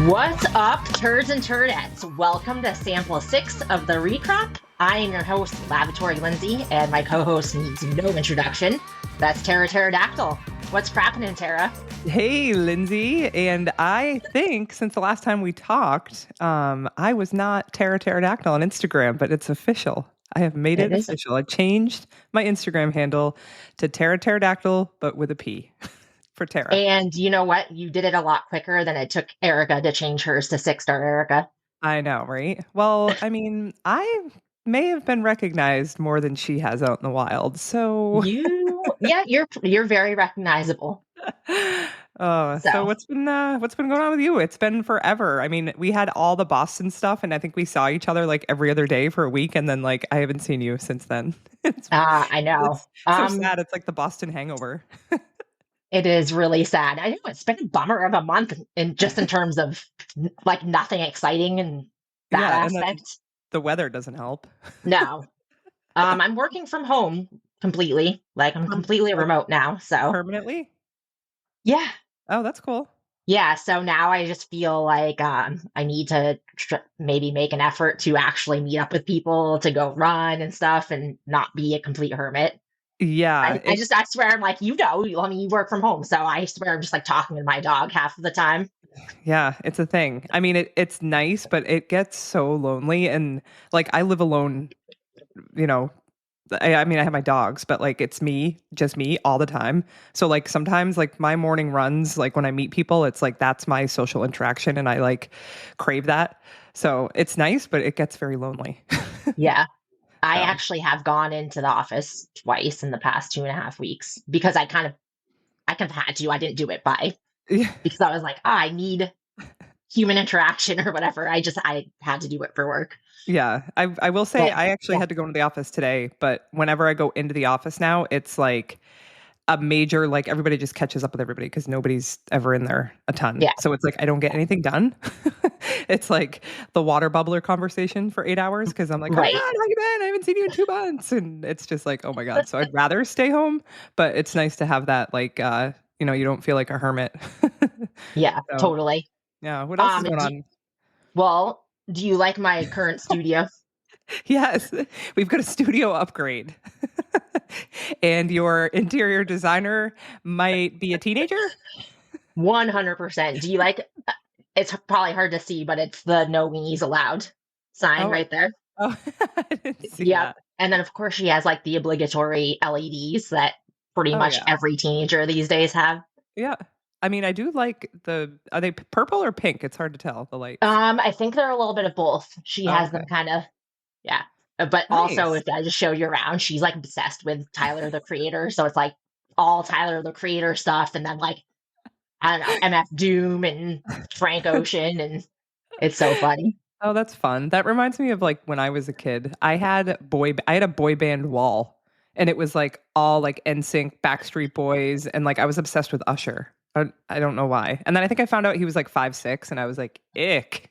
What's up, turds and turdettes? Welcome to sample 6 of the recrop. I am your host, Lavatory Lindsay, and my co-host needs no introduction. That's Tara Pterodactyl. What's crappening, Tara? Hey, Lindsay. And I think since the last time we talked, I was not Tara Pterodactyl on Instagram, but it's official. I have made it official. I changed my Instagram handle to Tara Pterodactyl, but with a P for Tara. And you know what? You did it a lot quicker than it took Erica to change hers to 6-star Erica. I know, right? Well, I mean, I may have been recognized more than she has out in the wild. So You're very recognizable. So what's been going on with you? It's been forever. I mean, we had all the Boston stuff, and I think we saw each other like every other day for a week, and then like I haven't seen you since then. I know. It's so sad. It's like the Boston hangover. It is really sad. I know it's been a bummer of a month in terms of like nothing exciting in that aspect. The weather doesn't help. No. I'm working from home completely. Like I'm completely remote now. So permanently? Yeah. Oh, that's cool. Yeah. So now I just feel like I need to maybe make an effort to actually meet up with people to go run and stuff and not be a complete hermit. Yeah. I swear I'm like, you work from home. So I swear I'm just like talking to my dog half of the time. Yeah, it's a thing. I mean, it's nice, but it gets so lonely. And like, I live alone, you know, I mean, I have my dogs, but like, it's just me all the time. So like, sometimes like my morning runs, like when I meet people, it's like, that's my social interaction. And I like crave that. So it's nice, but it gets very lonely. Yeah. I actually have gone into the office twice in the past 2.5 weeks because I kind of had to. I didn't do it because I was like, I need human interaction or whatever. I had to do it for work. Yeah. I will say I actually had to go into the office today, but whenever I go into the office now, it's like a major, like everybody just catches up with everybody because nobody's ever in there a ton. Yeah. So it's like, I don't get anything done. It's like the water bubbler conversation for 8 hours because I'm like, oh my God, how you been? I haven't seen you in 2 months. And it's just like, oh my God. So I'd rather stay home, but it's nice to have that, like, you don't feel like a hermit. Yeah, totally. Yeah. What else is going on? Well, do you like my current studio? Yes, we've got a studio upgrade. And your interior designer might be a teenager? 100%. Do you like, it's probably hard to see, but it's the no weenies allowed sign right there. Oh, I didn't see that. And then of course she has like the obligatory LEDs that pretty much every teenager these days have. Yeah. I mean, I do like are they purple or pink? It's hard to tell, the lights. I think they're a little bit of both. She has them kind of, but also, if I just show you around, she's like obsessed with Tyler, the Creator. So it's like all Tyler, the Creator stuff. And then like, I don't know, MF Doom and Frank Ocean. And it's so funny. Oh, that's fun. That reminds me of like when I was a kid, I had a boy band wall, and it was like all like NSYNC, Backstreet Boys. And like, I was obsessed with Usher. I don't know why. And then I think I found out he was like 5'6", and I was like, ick.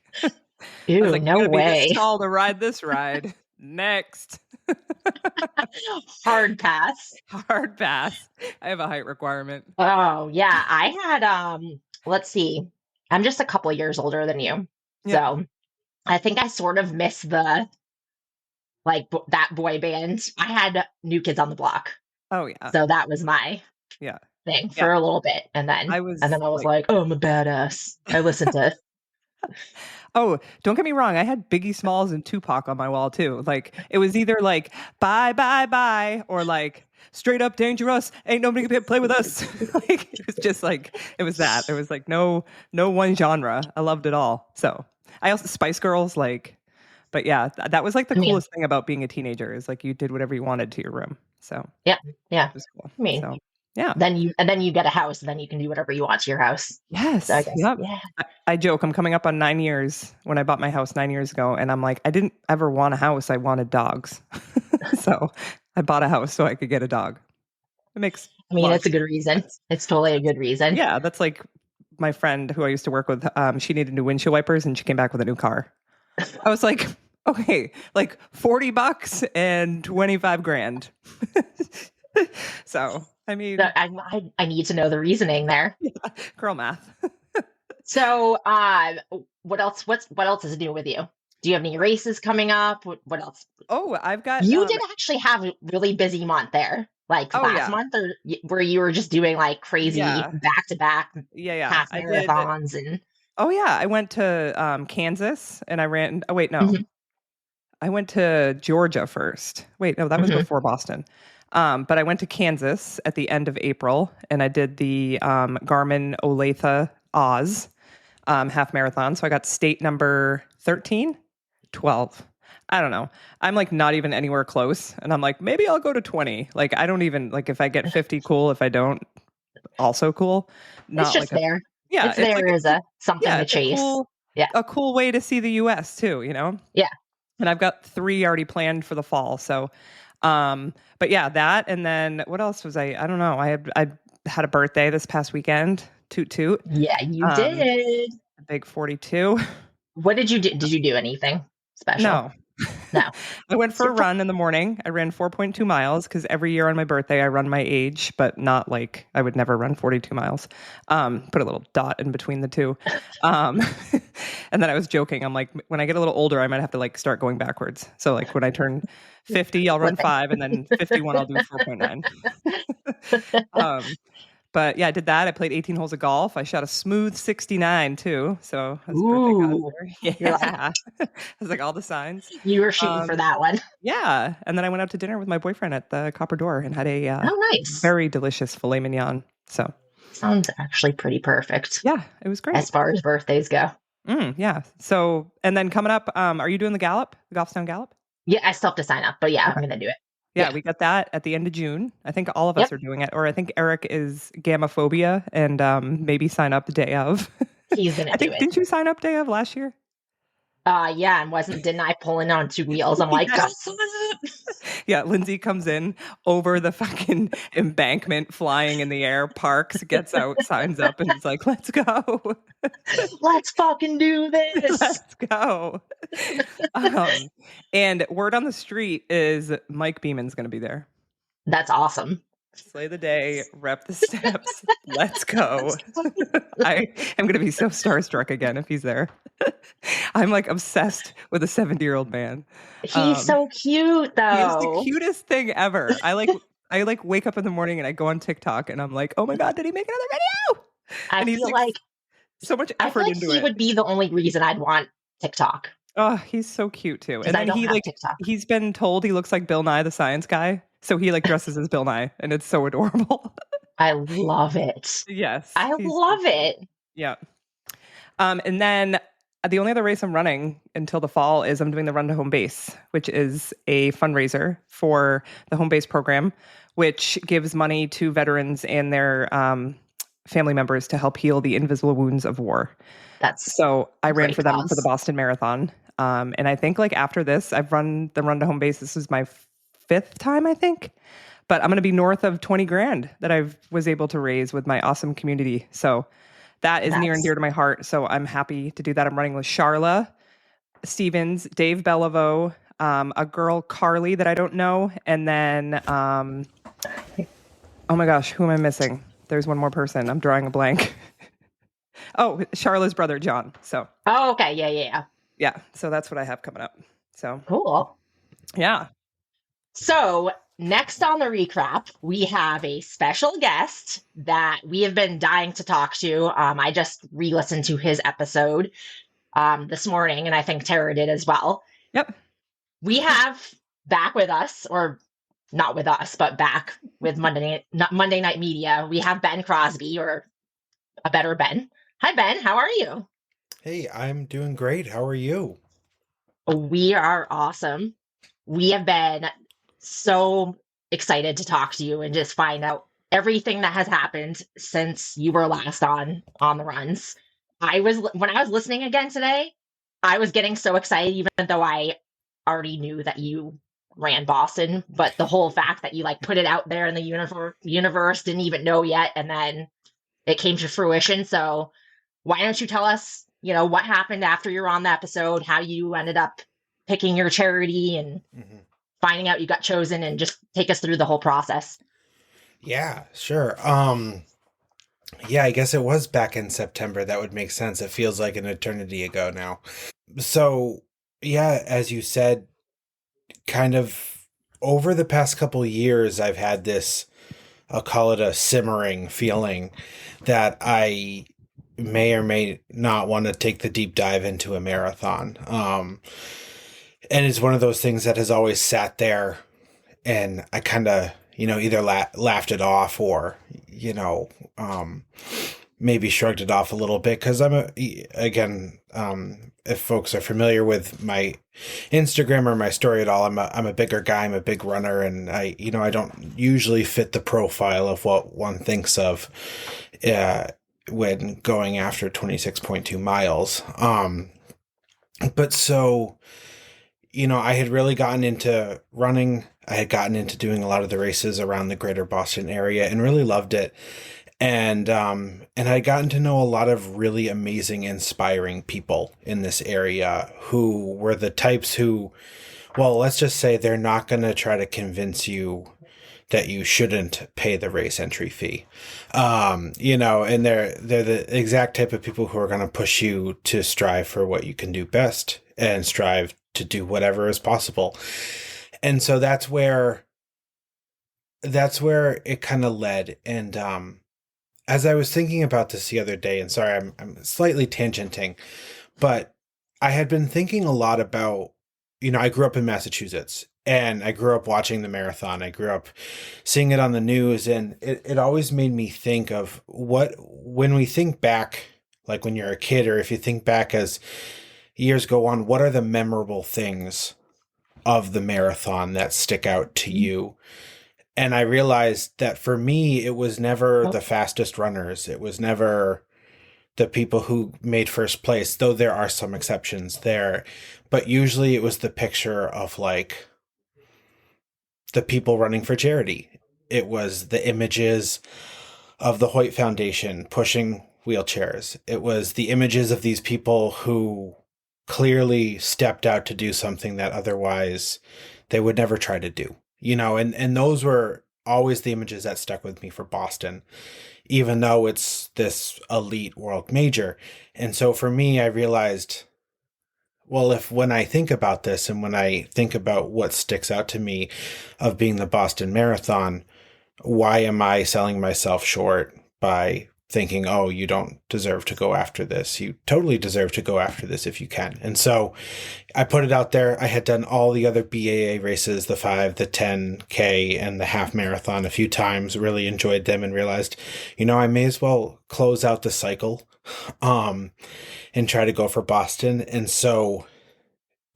Ew, I was like, no way. Be this tall to ride this ride. Next. Hard pass. Hard pass. I have a height requirement. Oh, yeah. I had, let's see. I'm just a couple of years older than you. Yeah. So I think I sort of missed the, like, that boy band. I had New Kids on the Block. Oh, yeah. So that was my thing for a little bit. And then I was like, oh, I'm a badass. I listened to Oh, don't get me wrong. I had Biggie Smalls and Tupac on my wall too. Like it was either like bye bye bye or like straight up dangerous. Ain't nobody can play with us. Like it was just like it was that. There was like no one genre. I loved it all. So I also Spice Girls but yeah, that was like the coolest thing about being a teenager is like you did whatever you wanted to your room. So yeah, it was cool. I mean, yeah. Then you get a house, and then you can do whatever you want to your house. Yes. So I joke. I'm coming up on 9 years when I bought my house 9 years ago, and I'm like, I didn't ever want a house. I wanted dogs. So I bought a house so I could get a dog. It makes. I mean, it's a good reason. It's totally a good reason. Yeah, that's like my friend who I used to work with. She needed new windshield wipers, and she came back with a new car. I was like, okay, like $40 and $25,000. So. I mean, I need to know the reasoning there. Yeah, girl math. So, what else? What else is new with you? Do you have any races coming up? What else? Oh, I've got You did actually have a really busy month there, like oh last yeah. month, or where you were just doing like crazy Yeah. back to back Yeah. half I did. marathons and. Oh yeah, I went to Kansas and I ran. Oh wait, no. Mhm, I went to Georgia first. Wait, no, that was mhm. before Boston. But I went to Kansas at the end of April and I did the Garmin Olathe Oz half marathon. So I got state number 13, 12. I don't know. I'm like not even anywhere close. And I'm like, maybe I'll go to 20. Like, I don't even, like, if I get 50, cool. If I don't, also cool. It's Not just like a, there. yeah, It's there as a something to it's chase. Yeah, a cool way to see the US too, you know? yeah, And I've got 3 already planned for the fall. So, but yeah, that. And then what else was I don't know. I had a birthday this past weekend. Toot toot. yeah. You Um, did. a big 42. What did you do? Did you do anything special? No. No. I went for a You're run in the morning. I ran 4.2 miles because every year on my birthday I run my age, but not like I would never run 42 miles. Put a little dot in between the two. Um, and then I was joking. I'm like, when I get a little older, I might have to like start going backwards. So like when I turn 50, I'll run flipping. 5, and then 51, I'll do 4.9. um, but yeah, I did that. I played 18 holes of golf. I shot a smooth 69 too. So that's birthday cause Ooh, there. you're like Yeah. I was like all the signs. you were shooting for Um, that one. yeah, and then I went out to dinner with my boyfriend at the Copper Door and had a Oh, nice. very delicious filet mignon. So Sounds actually pretty perfect yeah, it was great. as far as birthdays go. Yeah. So and then coming up, are you doing the Gallop, the Golfstown Gallop? Yeah, I still have to sign up, but yeah, I'm Okay. gonna do it. Yeah, Yeah. we got that at the end of June. I think all of us Yep. are doing it, or I think Eric is Gammaphobia and maybe sign up the day of. He's gonna I do think it. didn't you sign up day of last year? Yeah, and didn't I pulling on two wheels? I'm like, Yes. Yeah, Lindsay comes in over the fucking embankment, flying in the air, parks, gets out, signs up, and is like, "Let's go, let's fucking do this. let's go." Um, and word on the street is Mike Beeman's going to be there. That's awesome. Slay the day, rep the steps. Let's go. I am going to be so starstruck again if he's there. I'm like obsessed with a 70-year-old man. He's Um, so cute He is the though. cutest thing ever. I like wake up in the morning and I go on TikTok and I'm like, "Oh my god, did he make another video?" I And he's feel like like so much I feel effort like into he it. would be the only reason I'd want TikTok Oh, he's so cute too. because And I then don't have TikTok. he's been told he looks like Bill Nye the Science Guy, so he like dresses as Bill Nye and it's so adorable. I love it. Yes, I he's so love cute. it. Yeah. And then the only other race I'm running until the fall is I'm doing the Run to Home Base, which is a fundraiser for the Home Base program, which gives money to veterans and their family members to help heal the invisible wounds of war. That's So I a ran great for them for the cause. Boston Marathon. And I think like after this, I've run the Run to Home Base. This is my 5th time, I think. But I'm going to be north of 20 grand that I was able to raise with my awesome community. So that is near and dear That's to my heart. So I'm happy to do that. I'm running with Charla Stevens, Dave Bellavo, a girl, Carly, that I don't know. And then, oh my gosh, who am I missing? There's one more person. I'm drawing a blank. Oh, Charla's brother, John. So, oh, okay. Yeah, yeah, yeah. yeah. So that's what I have coming up. So, Cool. yeah. So next on the recap, we have a special guest that we have been dying to talk to. I just re-listened to his episode this morning, and I think Tara did as well. Yep. We have back with us, or not with us, but back with Monday Night Media. We have Ben Crosby, or a better Ben. Hi, Ben. How are you? Hey, I'm doing great. How are you? We are awesome. We have been so excited to talk to you and just find out everything that has happened since you were last on the runs. When I was listening again today, I was getting so excited, even though I already knew that you ran Boston, but the whole fact that you like put it out there in the universe, didn't even know yet, and then it came to fruition. So why don't you tell us, what happened after you were on the episode, how you ended up picking your charity and hmm finding out you got chosen, and just take us through the whole process. Yeah, sure. Yeah, I guess it was back in September. That would make sense. It feels like an eternity ago now. So, yeah, as you said, kind of over the past couple years, I've had this, I'll call it a simmering feeling that I may or may not want to take the deep dive into a marathon. And it's one of those things that has always sat there, and I kind of, either laughed it off or, you know, um, maybe shrugged it off a little bit because again, if folks are familiar with my Instagram or my story at all, I'm a bigger guy. I'm a big runner, and I don't usually fit the profile of what one thinks of uh, when going after 26.2 miles. But so, I had really gotten into running. I had gotten into doing a lot of the races around the greater Boston area and really loved it. And I'd gotten to know a lot of really amazing, inspiring people in this area who were the types who, well, let's just say they're not going to try to convince you that you shouldn't pay the race entry fee. And they're the exact type of people who are going to push you to strive for what you can do best and strive to do whatever is possible. And so that's where it kind of led. And as I was thinking about this the other day, and sorry, I'm slightly tangenting, but I had been thinking a lot about, I grew up in Massachusetts and I grew up watching the marathon. I grew up seeing it on the news, and it always made me think of when we think back, like when you're a kid, or if you think back as years go on, what are the memorable things of the marathon that stick out to you? And I realized that for me, it was never the fastest runners. It was never the people who made first place, though there are some exceptions there. But usually it was the picture of like the people running for charity. It was the images of the Hoyt Foundation pushing wheelchairs. It was the images of these people who clearly stepped out to do something that otherwise they would never try to do. And those were always the images that stuck with me for Boston, even though it's this elite world major. And so for me, I realized, well, when I think about this and when I think about what sticks out to me of being the Boston Marathon, why am I selling myself short by thinking, oh, you don't deserve to go after this? You totally deserve to go after this if you can. And so I put it out there. I had done all the other BAA races, the 5, the 10K, and the half marathon a few times, really enjoyed them, and realized, I may as well close out the cycle and try to go for Boston. And so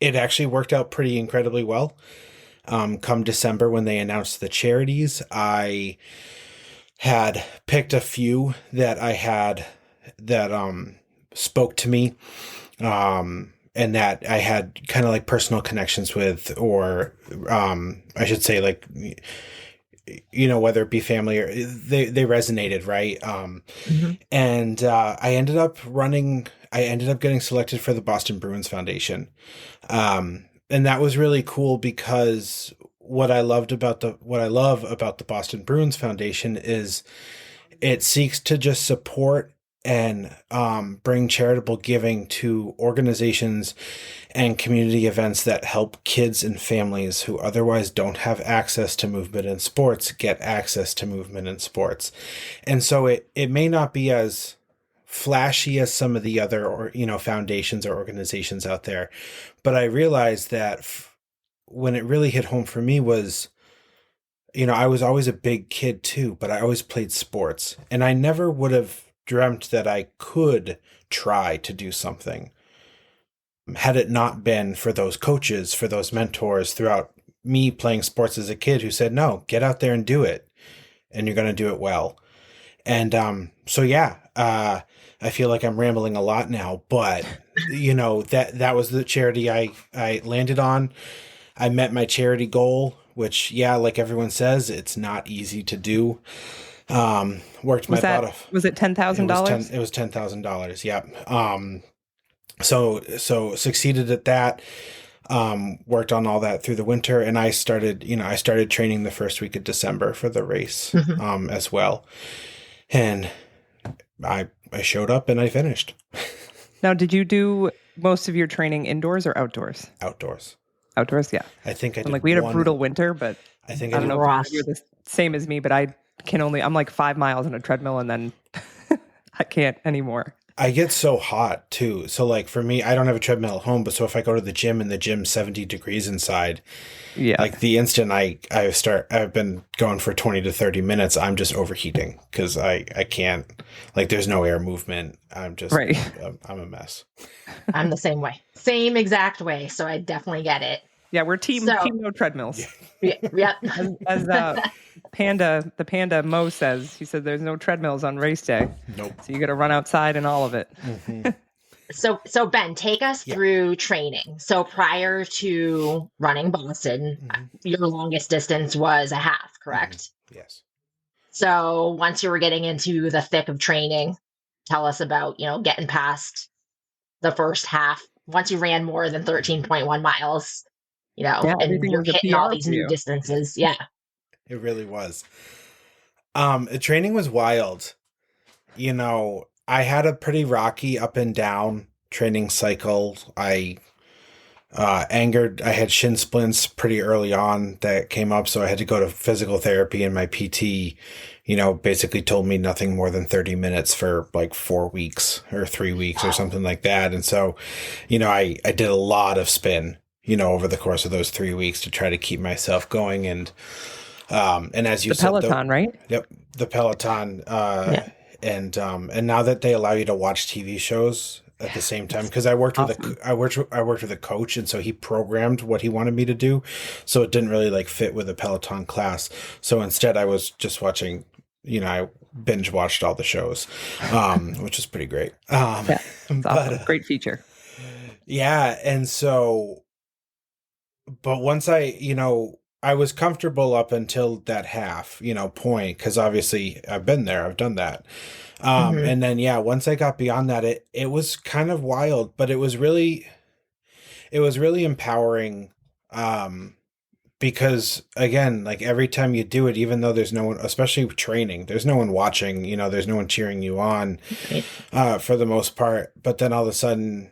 it actually worked out pretty incredibly well. Come December, when they announced the charities, I had picked a few that I had that spoke to me, and that I had kind of like personal connections with, or I should say, like, whether it be family or they resonated, right? And I ended up getting selected for the Boston Bruins Foundation. And that was really cool because what I love about the Boston Bruins Foundation is it seeks to just support and bring charitable giving to organizations and community events that help kids and families who otherwise don't have access to movement in sports get access to movement in sports. And so it may not be as flashy as some of the other, or foundations or organizations out there, but I realized that when it really hit home for me was, I was always a big kid too, but I always played sports, and I never would have dreamt that I could try to do something had it not been for those coaches, for those mentors throughout me playing sports as a kid who said, no, get out there and do it, and you're going to do it well. And so yeah, I feel like I'm rambling a lot now, but that was the charity I landed on. I met my charity goal, which, yeah, like everyone says, it's not easy to do. Worked my butt off. Was it $10,000? It was $10,000. Yeah. So succeeded at that. Worked on all that through the winter, and I started training the first week of December for the race, as well. And I showed up and I finished. Now, did you do most of your training indoors or outdoors? Outdoors. Outdoors, yeah. I think I And did like we had a one. brutal winter, but I think I I don't did. know Rough. if you're the same as me, but I'm like 5 miles on a treadmill and then I can't anymore. I get so hot too. So like for me, I don't have a treadmill at home, but so if I go to the gym and the gym's 70 degrees inside, Yeah. like the instant I've been going for 20 to 30 minutes, I'm just overheating because I can't, like there's no air movement. I'm just, Right. I'm a mess. I'm the same way. Same exact way. So I definitely get it. Yeah, we're team no treadmills. Yep. As the panda Mo says, he said there's no treadmills on race day. Nope. So you got to run outside and all of it. Mm-hmm. So Ben, take us through training. So prior to running Boston, your longest distance was a half, correct? Yes. So once you were getting into the thick of training, tell us about, getting past the first half. Once you ran more than 13.1 miles, and everything you're was a hitting all PR these for new you. distances. Yeah. It really was. Training was wild. I had a pretty rocky up and down training cycle. I had shin splints pretty early on that came up, so I had to go to physical therapy, and my PT, basically told me nothing more than 30 minutes for like 4 weeks or 3 weeks or something like that. And so, I did a lot of spin, over the course of those 3 weeks to try to keep myself going. And as you the said, Peloton, right? Yep. The Peloton, and now that they allow you to watch TV shows at the same time, because I worked with a coach, and so he programmed what he wanted me to do, so it didn't really like fit with a Peloton class. So instead, I was just watching. I binge watched all the shows, which is pretty great. It's awesome. Great feature. Yeah, and so, but once I was comfortable up until that half, point, because obviously I've been there, I've done that. And then, once I got beyond that, it was kind of wild, but it was really empowering. Because again, like every time you do it, even though there's no one, especially training, there's no one watching, there's no one cheering you on, for the most part. But then all of a sudden,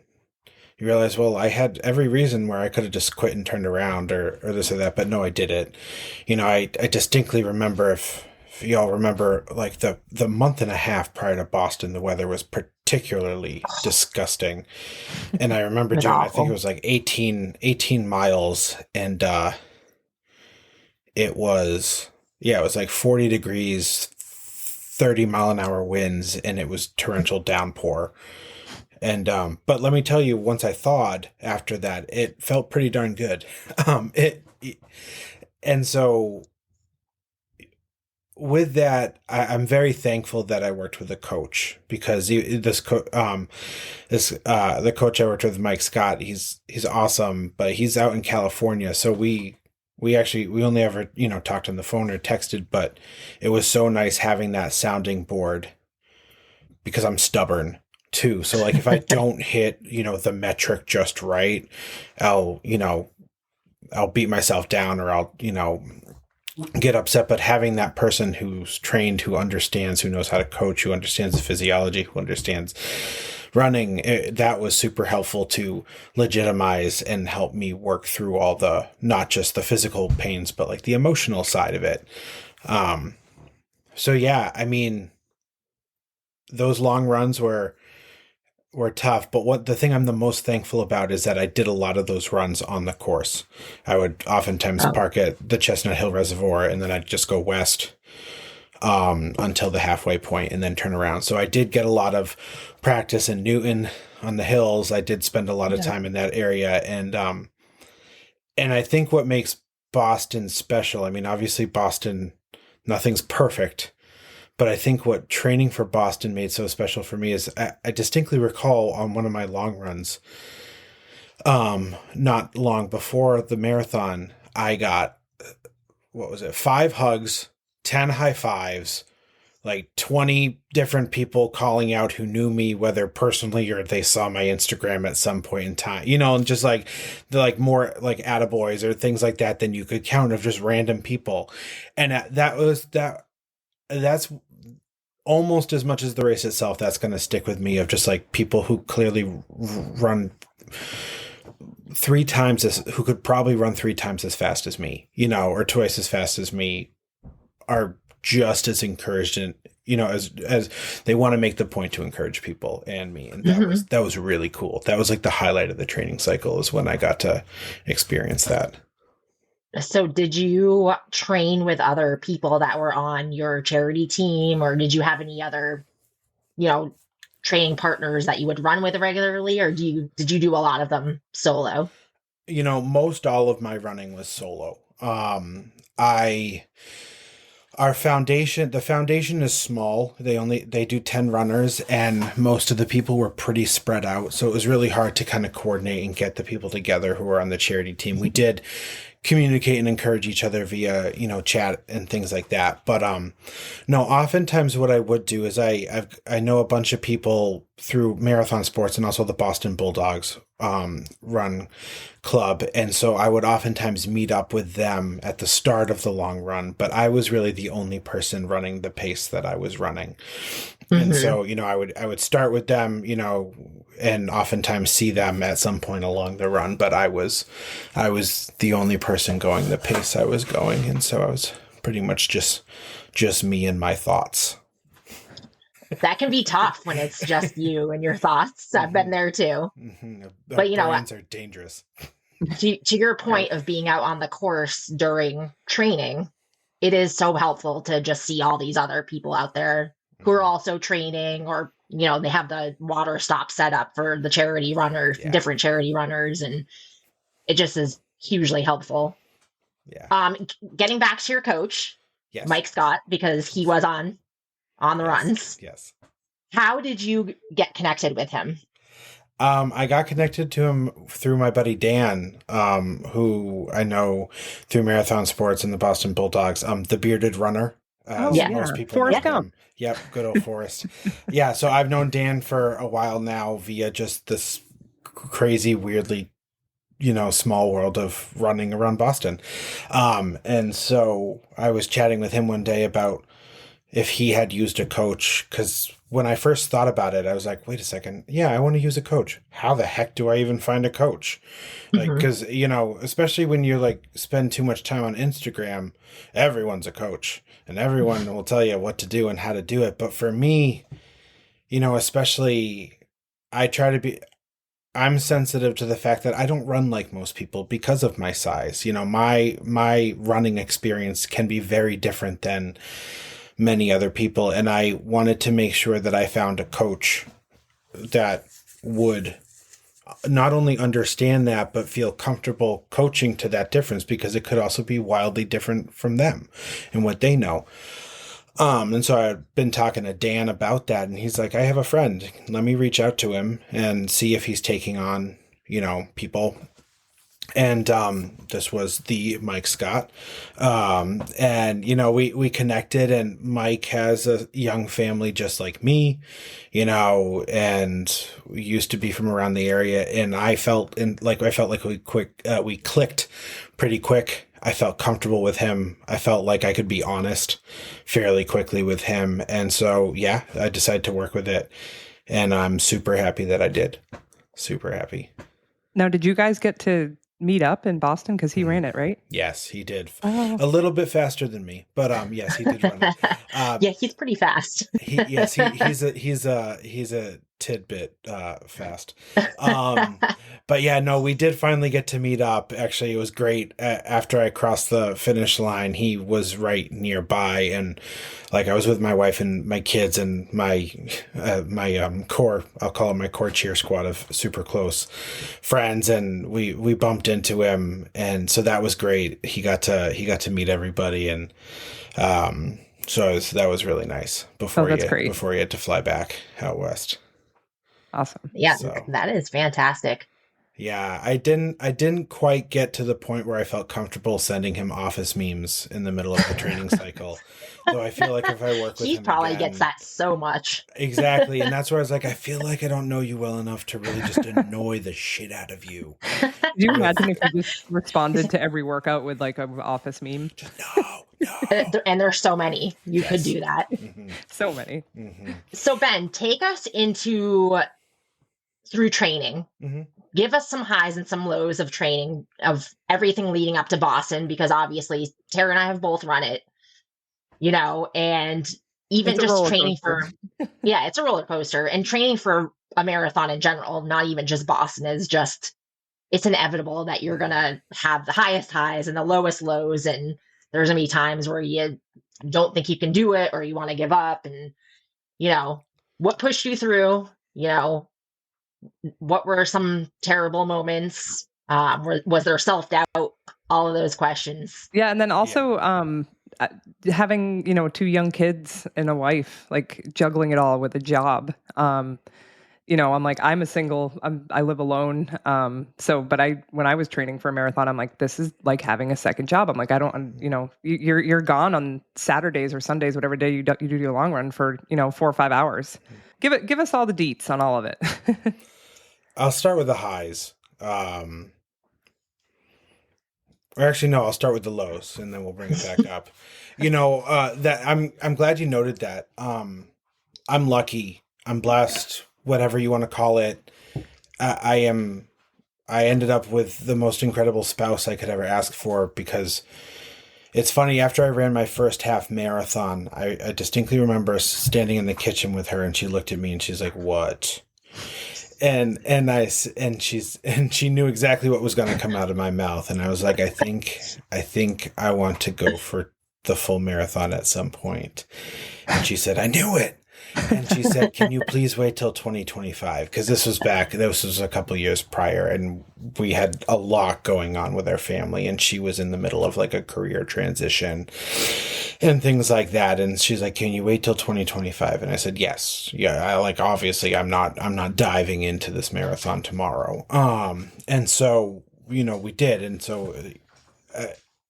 you realize, well, I had every reason where I could have just quit and turned around or this or that, but no, I did it. I distinctly remember, if y'all remember, like the month and a half prior to Boston, the weather was particularly disgusting. And I remember doing, I think it was like 18 miles, and it was like 40 degrees, 30-mile-an-hour winds, and it was torrential downpour. And but let me tell you, once I thawed after that, it felt pretty darn good. And so with that, I'm very thankful that I worked with a coach, because the coach I worked with, Mike Scott, he's awesome, but he's out in California, so we only ever talked on the phone or texted, but it was so nice having that sounding board, because I'm stubborn too. So like if I don't hit, the metric just right, I'll beat myself down, or I'll, get upset. But having that person who's trained, who understands, who knows how to coach, who understands the physiology, who understands running, that was super helpful to legitimize and help me work through all the, not just the physical pains, but like the emotional side of it. So yeah, I mean, those long runs were tough, but the thing I'm the most thankful about is that I did a lot of those runs on the course. I would oftentimes park at the Chestnut Hill Reservoir, and then I'd just go west until the halfway point, and then turn around. So I did get a lot of practice in Newton on the hills. I did spend a lot of time in that area, and I think what makes Boston special, I mean, obviously Boston, nothing's perfect, but I think what training for Boston made so special for me is I distinctly recall on one of my long runs, not long before the marathon, I got, 5 hugs, 10 high fives, like 20 different people calling out who knew me, whether personally or they saw my Instagram at some point in time, and just like the more like attaboys or things like that than you could count, of just random people. And that's almost as much as the race itself, that's going to stick with me, of just like people who clearly run who could probably run 3 times as fast as me, or twice as fast as me, are just as encouraged, and as they want to make the point to encourage people and me. And that was really cool. That was like the highlight of the training cycle, is when I got to experience that. So did you train with other people that were on your charity team, or did you have any other, training partners that you would run with regularly, or did you do a lot of them solo? Most all of my running was solo. The foundation is small. They do 10 runners, and most of the people were pretty spread out. So it was really hard to kind of coordinate and get the people together who were on the charity team. We did communicate and encourage each other via, chat and things like that. But, no, oftentimes what I would do is I know a bunch of people through Marathon Sports and also the Boston Bulldogs, run club. And so I would oftentimes meet up with them at the start of the long run, but I was really the only person running the pace that I was running. And so, I would start with them, and oftentimes see them at some point along the run, but I was the only person going the pace I was going. And so I was pretty much just me and my thoughts. That can be tough when it's just you and your thoughts. I've been there too. But brains are dangerous. To your point of being out on the course during training, it is so helpful to just see all these other people out there who are also training, or, they have the water stop set up for the charity runners, different charity runners. And it just is hugely helpful. Yeah. Getting back to your coach, yes. Mike Scott, because he was on the runs. Yes. How did you get connected with him? I got connected to him through my buddy Dan, who I know through Marathon Sports and the Boston Bulldogs, the bearded runner. Most people Forrest Gump. Yep, good old Forrest. Yeah, so I've known Dan for a while now via just this crazy, weirdly, small world of running around Boston. And so I was chatting with him one day about if he had used a coach, because when I first thought about it, I was like, wait a second. Yeah, I want to use a coach. How the heck do I even find a coach? Like, because, especially when you spend too much time on Instagram, everyone's a coach and everyone will tell you what to do and how to do it. But for me, especially I'm sensitive to the fact that I don't run like most people because of my size. My running experience can be very different than many other people. And I wanted to make sure that I found a coach that would not only understand that, but feel comfortable coaching to that difference, because it could also be wildly different from them and what they know. And so I've been talking to Dan about that, and he's like, I have a friend. Let me reach out to him and see if he's taking on, people. And this was the Mike Scott. And, we connected, and Mike has a young family just like me, and we used to be from around the area. And I felt like we clicked pretty quick. I felt comfortable with him. I felt like I could be honest fairly quickly with him. And so, I decided to work with it, and I'm super happy that I did. Super happy. Now, did you guys get to meet up in Boston? Because he ran it, right? Yes, he did. A little bit faster than me, but yes, he did run it. Yeah, he's pretty fast. He's a tidbit fast. But yeah, no, we did finally get to meet up. Actually, it was great. After I crossed the finish line, he was right nearby, and I was with my wife and my kids and my core, I'll call it my core cheer squad of super close friends, and we bumped into him, and so that was great. He got to meet everybody, and so that was really nice before he had to fly back out west. Awesome. Yeah, that is fantastic. Yeah, I didn't quite get to the point where I felt comfortable sending him office memes in the middle of the training cycle. Though I feel like if I work with him, he probably gets that so much. Exactly, and that's where I was like, I feel like I don't know you well enough to really just annoy the shit out of you. Could you imagine if you just responded to every workout with an office meme? Just, And there's so many you could do that. So many. So Ben, take us through training. Give us some highs and some lows of training, of everything leading up to Boston, because obviously Tara and I have both run it, and even just training for, it's a roller coaster, and training for a marathon in general, not even just Boston, is just, it's inevitable that you're going to have the highest highs and the lowest lows. And there's going to be times where you don't think you can do it, or you want to give up. And, what pushed you through, what were some terrible moments? Was there self-doubt? All of those questions. Yeah. And then also, having, 2 young kids and a wife, like juggling it all with a job. I'm like, I'm a single, I live alone. But when I was training for a marathon, I'm like, this is like having a second job. I'm like, I don't, you're gone on Saturdays or Sundays, whatever day you do your long run for, 4 or 5 hours. Give us all the deets on all of it. I'll start with the highs. Or actually, no, I'll start with the lows, and then we'll bring it back up. That I'm glad you noted that. I'm lucky. I'm blessed. Whatever you want to call it. I ended up with the most incredible spouse I could ever ask for, because it's funny. After I ran my first half marathon, I distinctly remember standing in the kitchen with her, and she looked at me and she's like, "What?" And she knew exactly what was going to come out of my mouth. And I was like, I think I want to go for the full marathon at some point. And she said, I knew it. And she said, can you please wait till 2025? Because this was a couple years prior, and we had a lot going on with our family, and she was in the middle of like a career transition and things like that. And she's like, can you wait till 2025? And I said, yes. Yeah. Obviously I'm not diving into this marathon tomorrow. And so, we did. And so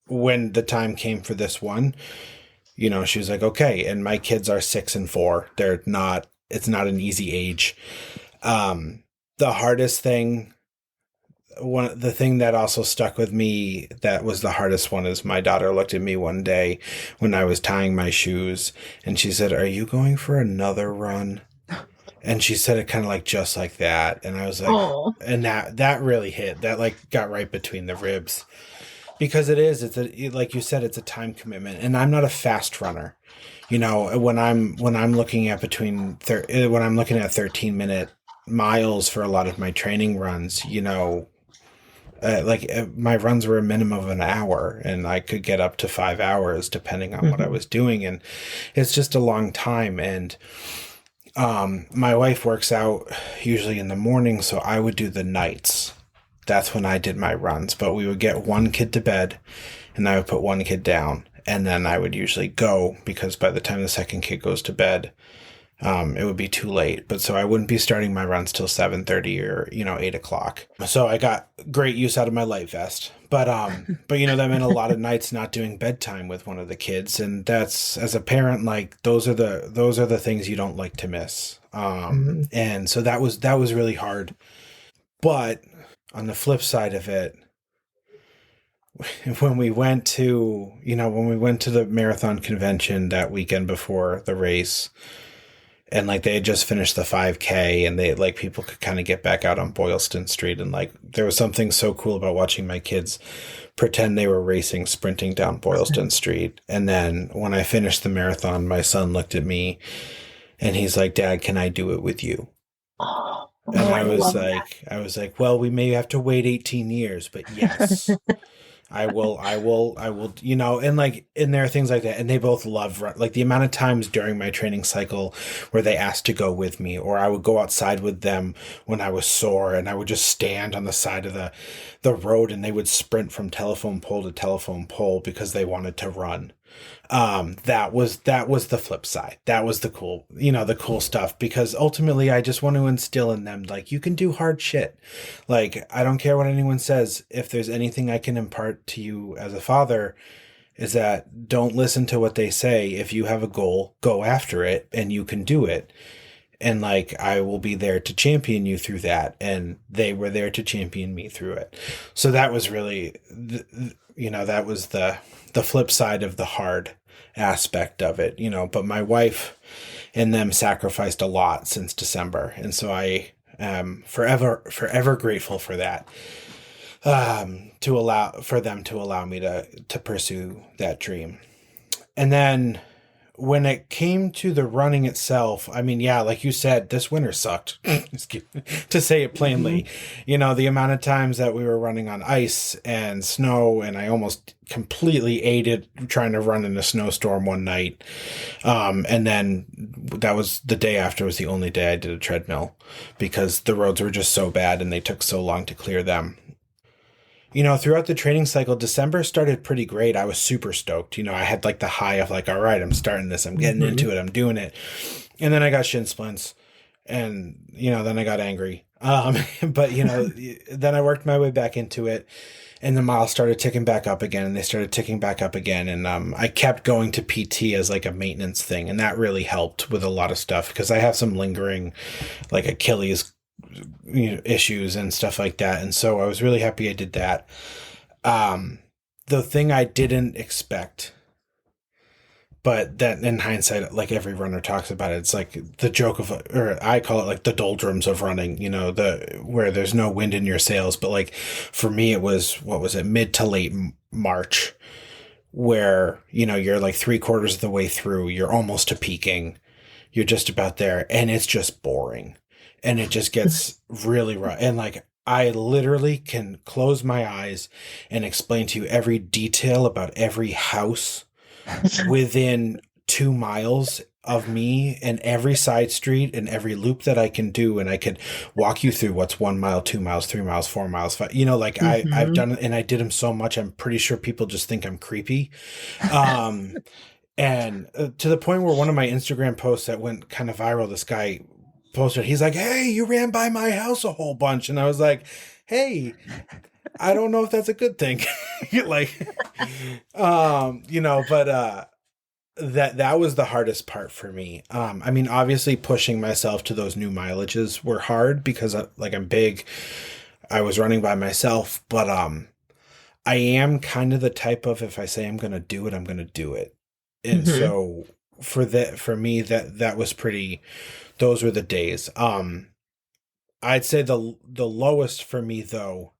when the time came for this one, she was like, okay. And my kids are 6 and 4. It's not an easy age. The hardest thing, the thing that also stuck with me, that was the hardest one, is my daughter looked at me one day when I was tying my shoes, and she said, are you going for another run? And she said it kind of like, just like that. And I was like, oh. And that really hit. That like got right between the ribs. Because like you said, it's a time commitment, and I'm not a fast runner. When I'm looking at 13-minute miles for a lot of my training runs, my runs were a minimum of an hour, and I could get up to 5 hours depending on what I was doing. And it's just a long time. And my wife works out usually in the morning, so I would do the nights. That's when I did my runs. But we would get one kid to bed, and I would put one kid down, and then I would usually go, because by the time the second kid goes to bed, it would be too late. But so I wouldn't be starting my runs till 7:30 or 8 o'clock. So I got great use out of my light vest. But that meant a lot of nights not doing bedtime with one of the kids, and that's, as a parent, like those are the things you don't like to miss. And so that was really hard. But on the flip side of it, when we went to the marathon convention that weekend before the race, and like they had just finished the 5K, and they like people could kind of get back out on Boylston Street, and like there was something so cool about watching my kids pretend they were sprinting down Boylston Street. And then when I finished the marathon, my son looked at me and he's like, Dad, can I do it with you? And I was like, well, we may have to wait 18 years, but yes, I will, and there are things like that. And they both love, like the amount of times during my training cycle where they asked to go with me, or I would go outside with them when I was sore, and I would just stand on the side of the road, and they would sprint from telephone pole to telephone pole because they wanted to run. That was the flip side. That was the cool stuff, because ultimately I just want to instill in them, like, you can do hard shit. Like, I don't care what anyone says. If there's anything I can impart to you as a father, is that don't listen to what they say. If you have a goal, go after it, and you can do it. and like I will be there to champion you through that, and they were there to champion me through it. So that was really that was the flip side of the hard aspect of it, but my wife and them sacrificed a lot since December, and so I am forever grateful for that, for them to allow me to pursue that dream. And then when it came to the running itself, I mean, yeah, like you said, this winter sucked, to say it plainly. The amount of times that we were running on ice and snow, and I almost completely ate it trying to run in a snowstorm one night. And then that was the day after was the only day I did a treadmill because the roads were just so bad and they took so long to clear them. Throughout the training cycle, December started pretty great. I was super stoked. I had like the high of like, all right, I'm starting this. I'm getting into it. I'm doing it. And then I got shin splints and, then I got angry. But, then I worked my way back into it and the miles started ticking back up again and they started ticking back up again. And I kept going to PT as like a maintenance thing. And that really helped with a lot of stuff because I have some lingering like Achilles issues and stuff like that. And so I was really happy I did that. The thing I didn't expect, but that in hindsight, like every runner talks about it, it's like the joke of, or I call it like the doldrums of running, where there's no wind in your sails. But like for me, it was, what was it? Mid to late March where, you're like 3/4 of the way through, you're almost to peaking. You're just about there and it's just boring. And it just gets really rough. And like, I literally can close my eyes and explain to you every detail about every house within 2 miles of me and every side street and every loop that I can do. And I could walk you through what's 1 mile, 2 miles, 3 miles, 4 miles, 5, I've done it and I did them so much. I'm pretty sure people just think I'm creepy. And to the point where one of my Instagram posts that went kind of viral, this guy posted, he's like, hey, you ran by my house a whole bunch. And I was like, hey, I don't know if that's a good thing. But that was the hardest part for me. I mean, obviously pushing myself to those new mileages were hard because I'm big. I was running by myself, but I am kind of the type of, if I say I'm going to do it, I'm going to do it. And so for me, that was pretty, those were the days. I'd say the lowest for me though,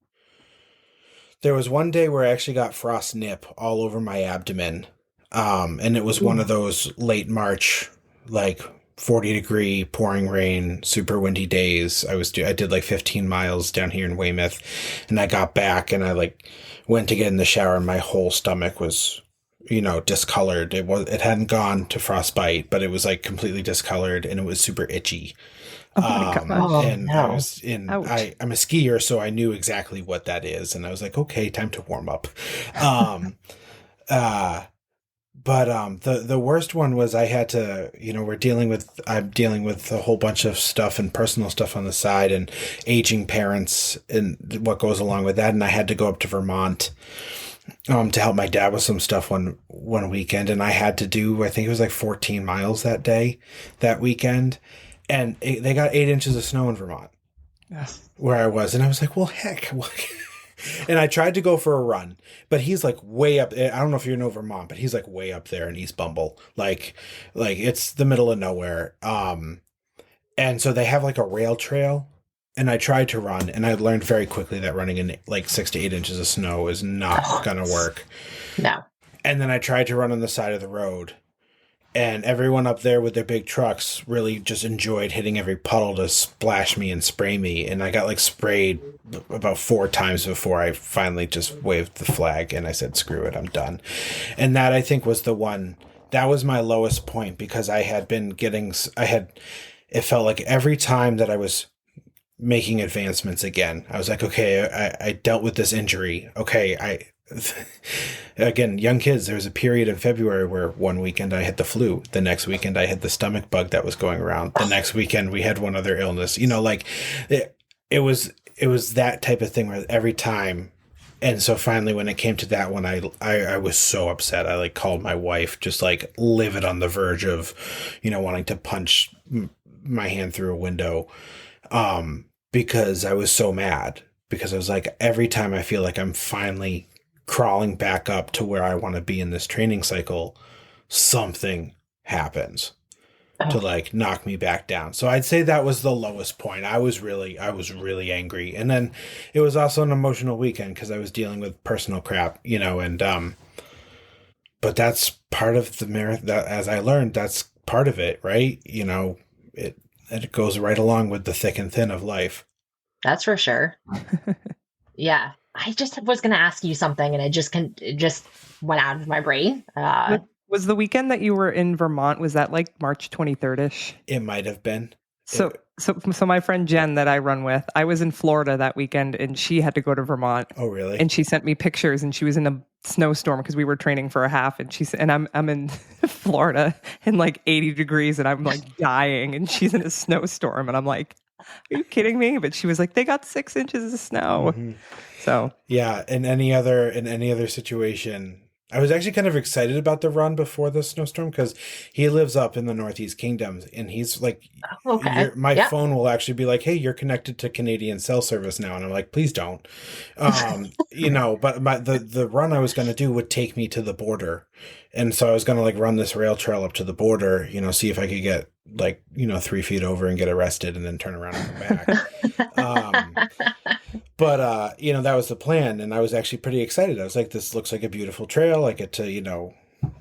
there was one day where I actually got frost nip all over my abdomen. And it was one of those late March, like 40-degree pouring rain, super windy days. I did like 15 miles down here in Weymouth, and I got back and I like went to get in the shower and my whole stomach was, discolored. It hadn't gone to frostbite, but it was like completely discolored and it was super itchy. Oh my gosh. And no. I was I'm a skier, so I knew exactly what that is. And I was like, okay, time to warm up. But the worst one was I had to, I'm dealing with a whole bunch of stuff and personal stuff on the side and aging parents and what goes along with that. And I had to go up to Vermont to help my dad with some stuff one weekend. And I had to do, I think it was like 14 miles that weekend. And they got 8 inches of snow in Vermont where I was. And I was like, well, heck, and I tried to go for a run, but he's like way up. I don't know if you know Vermont, but he's like way up there in East Bumble. Like it's the middle of nowhere. And so they have like a rail trail, and I tried to run, and I learned very quickly that running in like 6 to 8 inches of snow is not going to work. No. And then I tried to run on the side of the road, and everyone up there with their big trucks really just enjoyed hitting every puddle to splash me and spray me. And I got like sprayed about 4 times before I finally just waved the flag and I said, screw it, I'm done. And that I think was that was my lowest point, because it felt like every time that I was making advancements again, I was like, okay, I dealt with this injury. Okay, again, young kids, there was a period in February where one weekend I had the flu. The next weekend I had the stomach bug that was going around. The next weekend we had one other illness. It was that type of thing where every time. And so finally when it came to that one, I was so upset. I like called my wife, just like livid on the verge of, wanting to punch my hand through a window, because I was so mad, because I was like, every time I feel like I'm finally crawling back up to where I want to be in this training cycle, something happens to like knock me back down. So I'd say that was the lowest point. I was really angry. And then it was also an emotional weekend because I was dealing with personal crap, and but that's part of the marathon. That, as I learned, that's part of it, right? It goes right along with the thick and thin of life. That's for sure. Yeah. I just was going to ask you something and it just went out of my brain. Was the weekend that you were in Vermont, was that like March 23rd-ish? It might have been. So my friend Jen that I run with, I was in Florida that weekend and she had to go to Vermont. Oh, really? And she sent me pictures and she was in a snowstorm because we were training for a half, and I'm in Florida in like 80 degrees and I'm like dying and she's in a snowstorm and I'm like, are you kidding me? But she was like, they got 6 inches of snow. Mm-hmm. So yeah, in any other situation, I was actually kind of excited about the run before the snowstorm because he lives up in the Northeast Kingdoms, and he's like, my phone will actually be like, hey, you're connected to Canadian cell service now. And I'm like, please don't. But the run I was going to do would take me to the border. And so I was going to like run this rail trail up to the border, see if I could get 3 feet over and get arrested and then turn around and come back. But that was the plan, and I was actually pretty excited. I was like, this looks like a beautiful trail. I get to,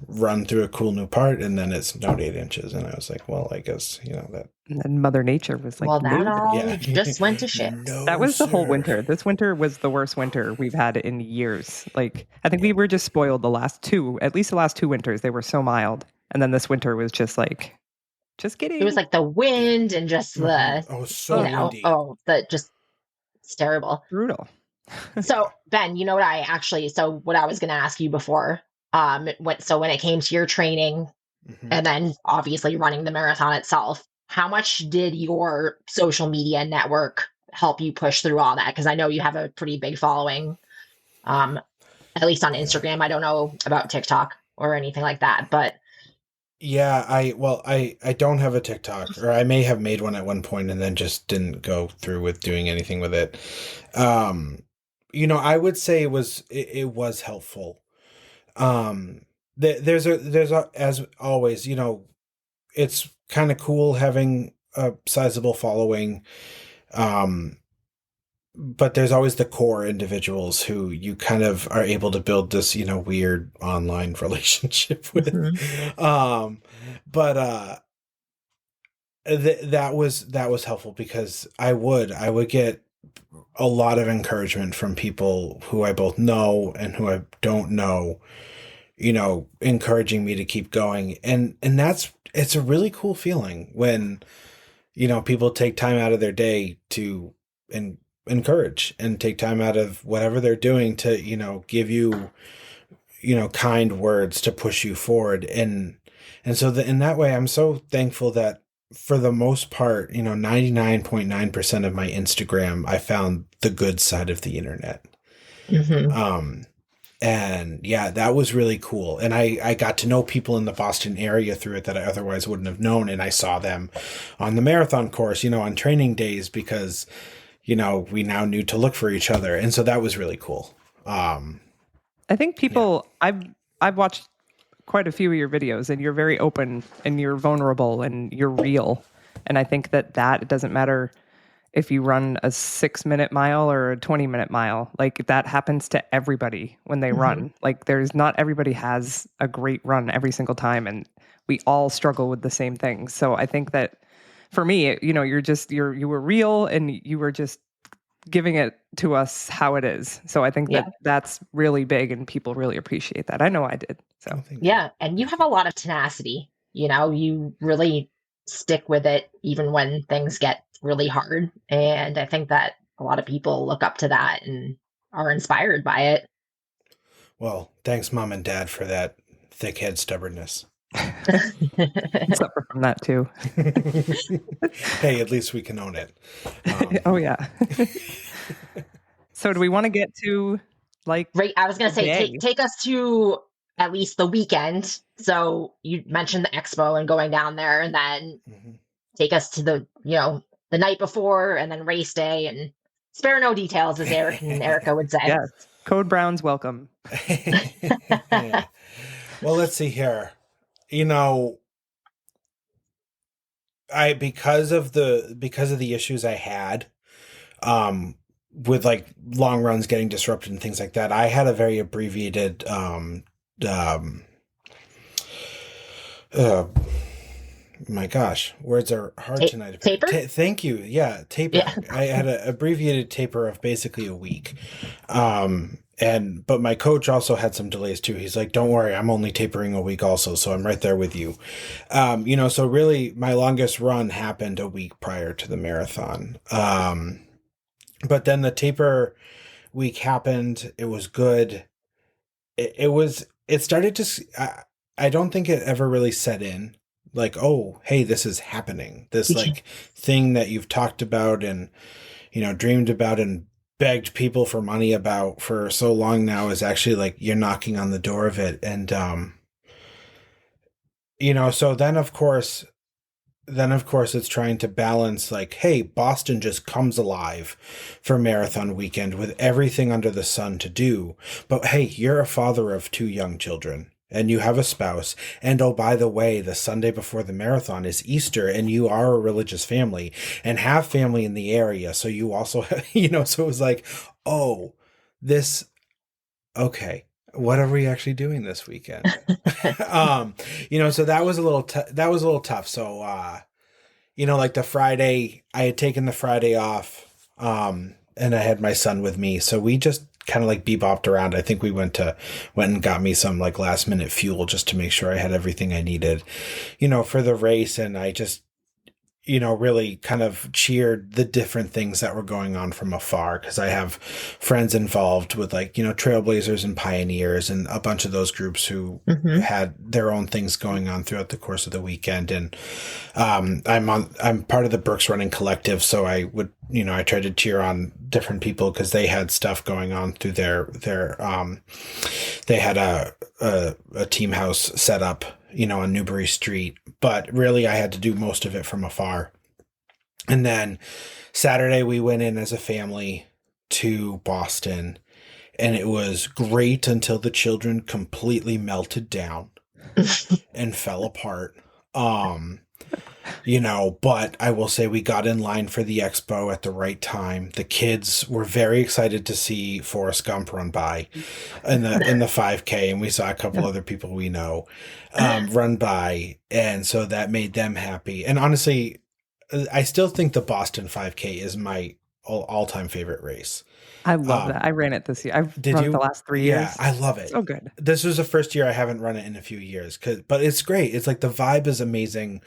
run through a cool new part, and then it snowed 8 inches. And I was like, well, I guess, that. And then Mother Nature was like, well, that just went to shit. No, that was the whole winter. This winter was the worst winter we've had in years. Like, I think we were just spoiled at least the last 2 winters. They were so mild. And then this winter was just like, just kidding. It was like the wind and just the, windy. It's terrible. Brutal. So Ben, what I was going to ask you before, when it came to your training, mm-hmm. and then obviously running the marathon itself, how much did your social media network help you push through all that? Because I know you have a pretty big following, at least on Instagram. I don't know about TikTok or anything like that, but. Yeah, I don't have a TikTok, or I may have made one at one point and then just didn't go through with doing anything with it. I would say it was helpful. There's as always, it's kind of cool having a sizable following. But there's always the core individuals who you kind of are able to build this, weird online relationship with. Mm-hmm. That was helpful because I would get a lot of encouragement from people who I both know and who I don't know, encouraging me to keep going. And it's a really cool feeling when, people take time out of their day to encourage and take time out of whatever they're doing to, give you, kind words to push you forward. And so in that way, I'm so thankful that for the most part, 99.9% of my Instagram, I found the good side of the internet. Mm-hmm. And yeah, that was really cool. And I got to know people in the Boston area through it that I otherwise wouldn't have known. And I saw them on the marathon course, on training days because we now knew to look for each other. And so that was really cool. I think people, yeah. I've watched quite a few of your videos and you're very open and you're vulnerable and you're real. And I think that it doesn't matter if you run a 6-minute mile or a 20-minute mile, like that happens to everybody when they mm-hmm. run. Like not everybody has a great run every single time. And we all struggle with the same things. So I think that, for me, you were real and you were just giving it to us how it is. So I think that's really big and people really appreciate that. I know I did. So yeah. And you have a lot of tenacity, you really stick with it even when things get really hard. And I think that a lot of people look up to that and are inspired by it. Well, thanks Mom and Dad for that thick head stubbornness. Suffer from that too. Hey, at least we can own it. Oh yeah. So do we want to get to right? I was gonna say take us to at least the weekend. So you mentioned the expo and going down there, and then mm-hmm. take us to the night before and then race day, and spare no details, as Eric and Erica would say. Yes. Code Brown's welcome. Well, let's see here. Because of the issues I had, with like long runs getting disrupted and things like that, I had a very abbreviated, my gosh, words are hard tonight. Taper? Thank you. Yeah, taper. Yeah. I had an abbreviated taper of basically a week. But my coach also had some delays too. He's like, don't worry, I'm only tapering a week also, so I'm right there with you. So really my longest run happened a week prior to the marathon. But then the taper week happened. It was good. It started to, I don't think it ever really set in. Like, oh, hey, this is happening. This like thing that you've talked about and, dreamed about and begged people for money about for so long now is actually like you're knocking on the door of it. And, so then of course it's trying to balance like, hey, Boston just comes alive for marathon weekend with everything under the sun to do. But hey, you're a father of 2 young children. And you have a spouse. And oh, by the way, the Sunday before the marathon is Easter, and you are a religious family and have family in the area. So you also have, so it was like, oh, okay, what are we actually doing this weekend? So that was a little tough. So, like the Friday, I had taken the Friday off, and I had my son with me. So we just kind of like bebopped around. I think we went and got me some like last minute fuel just to make sure I had everything I needed, for the race. And I just, really kind of cheered the different things that were going on from afar. Cause I have friends involved with like, Trailblazers and Pioneers and a bunch of those groups who had their own things going on throughout the course of the weekend. And, I'm part of the Brooks Running Collective. So I would, I tried to cheer on different people cause they had stuff going on through they had a team house set up, on Newbury Street, but really I had to do most of it from afar. And then Saturday we went in as a family to Boston, and it was great until the children completely melted down and fell apart. But I will say we got in line for the expo at the right time. The kids were very excited to see Forrest Gump run by in the 5K, and we saw a couple other people we know run by, and so that made them happy. And honestly, I still think the Boston 5K is my all-time favorite race. I love that. I ran it this year. I've run it the last 3 years. Yeah, I love it. So good. This was the first year I haven't run it in a few years, but it's great. It's like the vibe is amazing.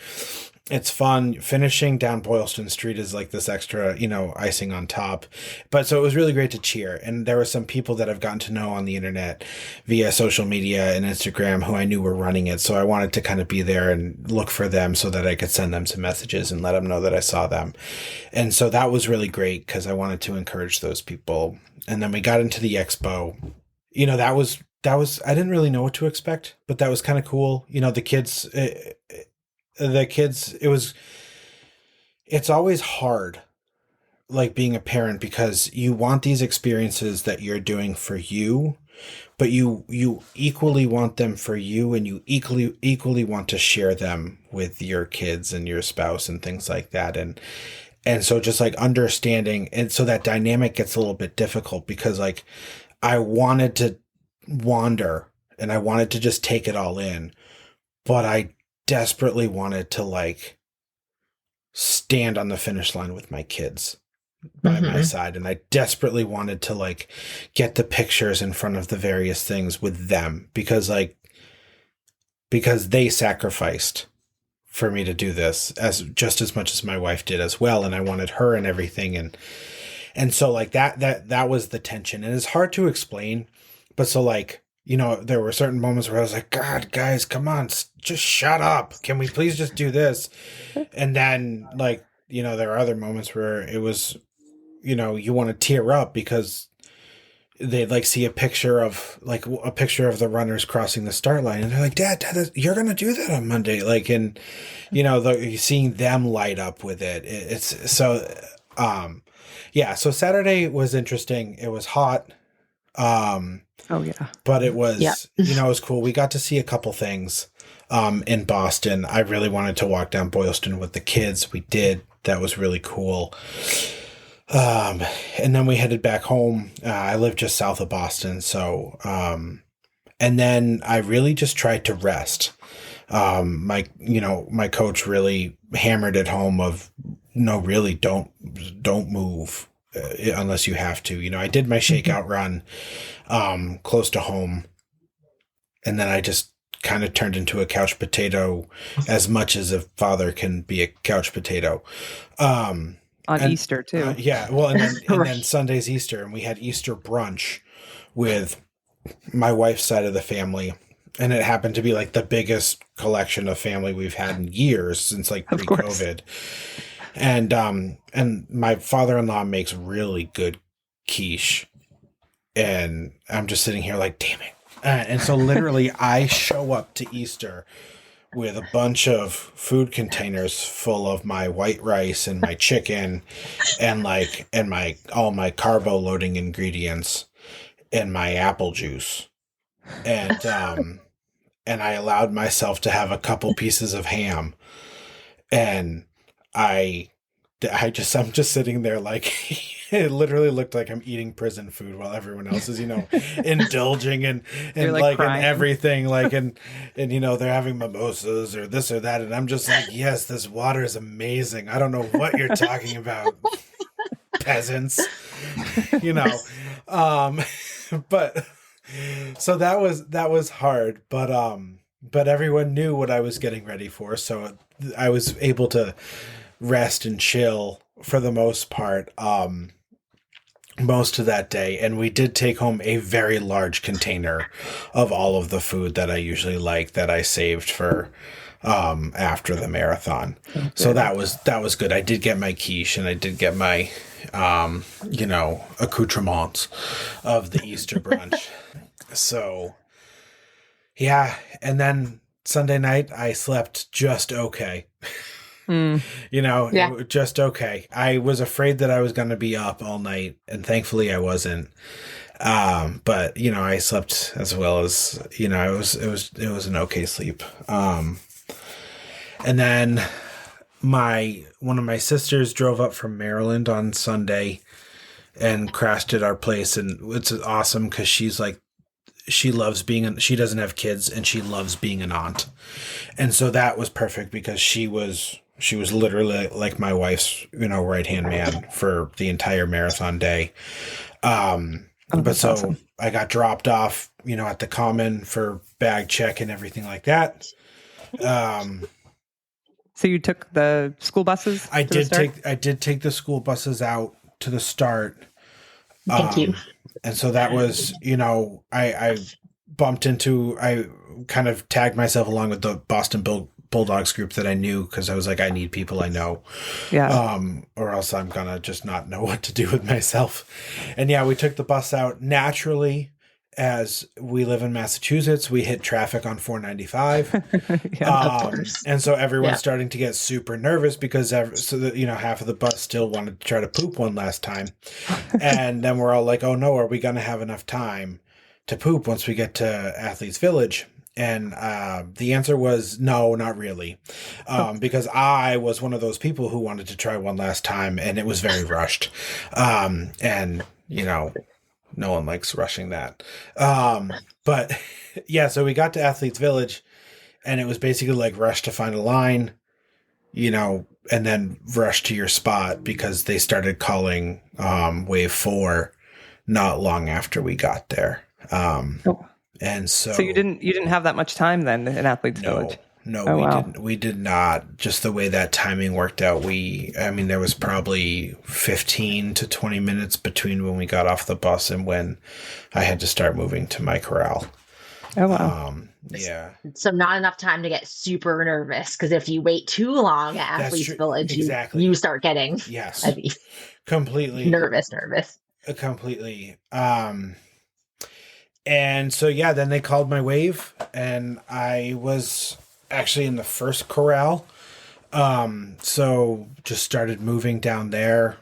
It's fun. Finishing down Boylston Street is like this extra, icing on top. But so it was really great to cheer. And there were some people that I've gotten to know on the internet via social media and Instagram who I knew were running it. So I wanted to kind of be there and look for them so that I could send them some messages and let them know that I saw them. And so that was really great because I wanted to encourage those people. And then we got into the expo. That was, I didn't really know what to expect, but that was kind of cool. It's always hard, like being a parent, because you want these experiences that you're doing for you, but you equally want them for you, and you equally want to share them with your kids and your spouse and things like that. And so just like understanding, and so that dynamic gets a little bit difficult because like I wanted to wander and I wanted to just take it all in, but I desperately wanted to like stand on the finish line with my kids by my side. And I desperately wanted to like get the pictures in front of the various things with them because they sacrificed for me to do this as just as much as my wife did as well. And I wanted her and everything. And so like that was the tension, and it's hard to explain, but so like, there were certain moments where I was like, God, guys, come on, just shut up. Can we please just do this? And then like, there are other moments where it was, you want to tear up because they'd like see a picture of the runners crossing the start line, and they're like, Dad, you're gonna do that on Monday, like, and seeing them light up with it. It's so yeah. So Saturday was interesting. It was hot. Oh yeah. But it was, it was cool. We got to see a couple things in Boston. I really wanted to walk down Boylston with the kids. We did. That was really cool. And then we headed back home. I live just south of Boston. So, and then I really just tried to rest. My coach really hammered it home of, no, really don't move unless you have to. I did my shakeout run close to home, and then I just kind of turned into a couch potato as much as a father can be a couch potato. On Easter too. Yeah. Well, and then Sunday's Easter, and we had Easter brunch with my wife's side of the family. And it happened to be like the biggest collection of family we've had in years, since like pre-COVID. And my father-in-law makes really good quiche. And I'm just sitting here like, damn it. And so literally I show up to Easter with a bunch of food containers full of my white rice and my chicken and all my carbo loading ingredients and my apple juice. And I allowed myself to have a couple pieces of ham, and I'm just sitting there like, it literally looked like I'm eating prison food while everyone else is, indulging and like and everything, like, and they're having mimosas or this or that. And I'm just like, yes, this water is amazing. I don't know what you're talking about, peasants, but so that was hard, but everyone knew what I was getting ready for. So I was able to rest and chill for the most part, most of that day. And we did take home a very large container of all of the food that I usually like, that I saved for after the marathon. Okay. So that was good. I did get my quiche, and I did get my accoutrements of the Easter brunch. So yeah. And then Sunday night I slept just okay. Just okay. I was afraid that I was going to be up all night, and thankfully I wasn't. But I slept as well as, it was an okay sleep. And then one of my sisters drove up from Maryland on Sunday and crashed at our place, and it's awesome because she's like, she doesn't have kids, and she loves being an aunt. And so that was perfect because she was literally like my wife's, right-hand man for the entire marathon day. But so awesome. I got dropped off, at the Common for bag check and everything like that. So you took the school buses? I did take the school buses out to the start. Thank you. And so that was, I kind of tagged myself along with the Boston Bulldogs group that I knew, because I was like, I need people I know. Yeah. Or else I'm going to just not know what to do with myself. And yeah, we took the bus out. Naturally, as we live in Massachusetts, we hit traffic on 495. And so everyone's starting to get super nervous because half of the bus still wanted to try to poop one last time. And then we're all like, oh no, are we going to have enough time to poop once we get to Athletes Village? And the answer was no, not really. Because I was one of those people who wanted to try one last time, and it was very rushed. No one likes rushing that. But yeah, so we got to Athletes Village, and it was basically like rush to find a line, and then rush to your spot, because they started calling wave 4 not long after we got there. And so you didn't have that much time then in Athletes Village? No, we did not. Just the way that timing worked out, there was probably 15 to 20 minutes between when we got off the bus and when I had to start moving to my corral. Oh, wow. Yeah. So not enough time to get super nervous, because if you wait too long at Athletes Village, you start getting completely nervous. Completely. And so yeah, then they called my wave, and I was actually in the first corral. So just started moving down there,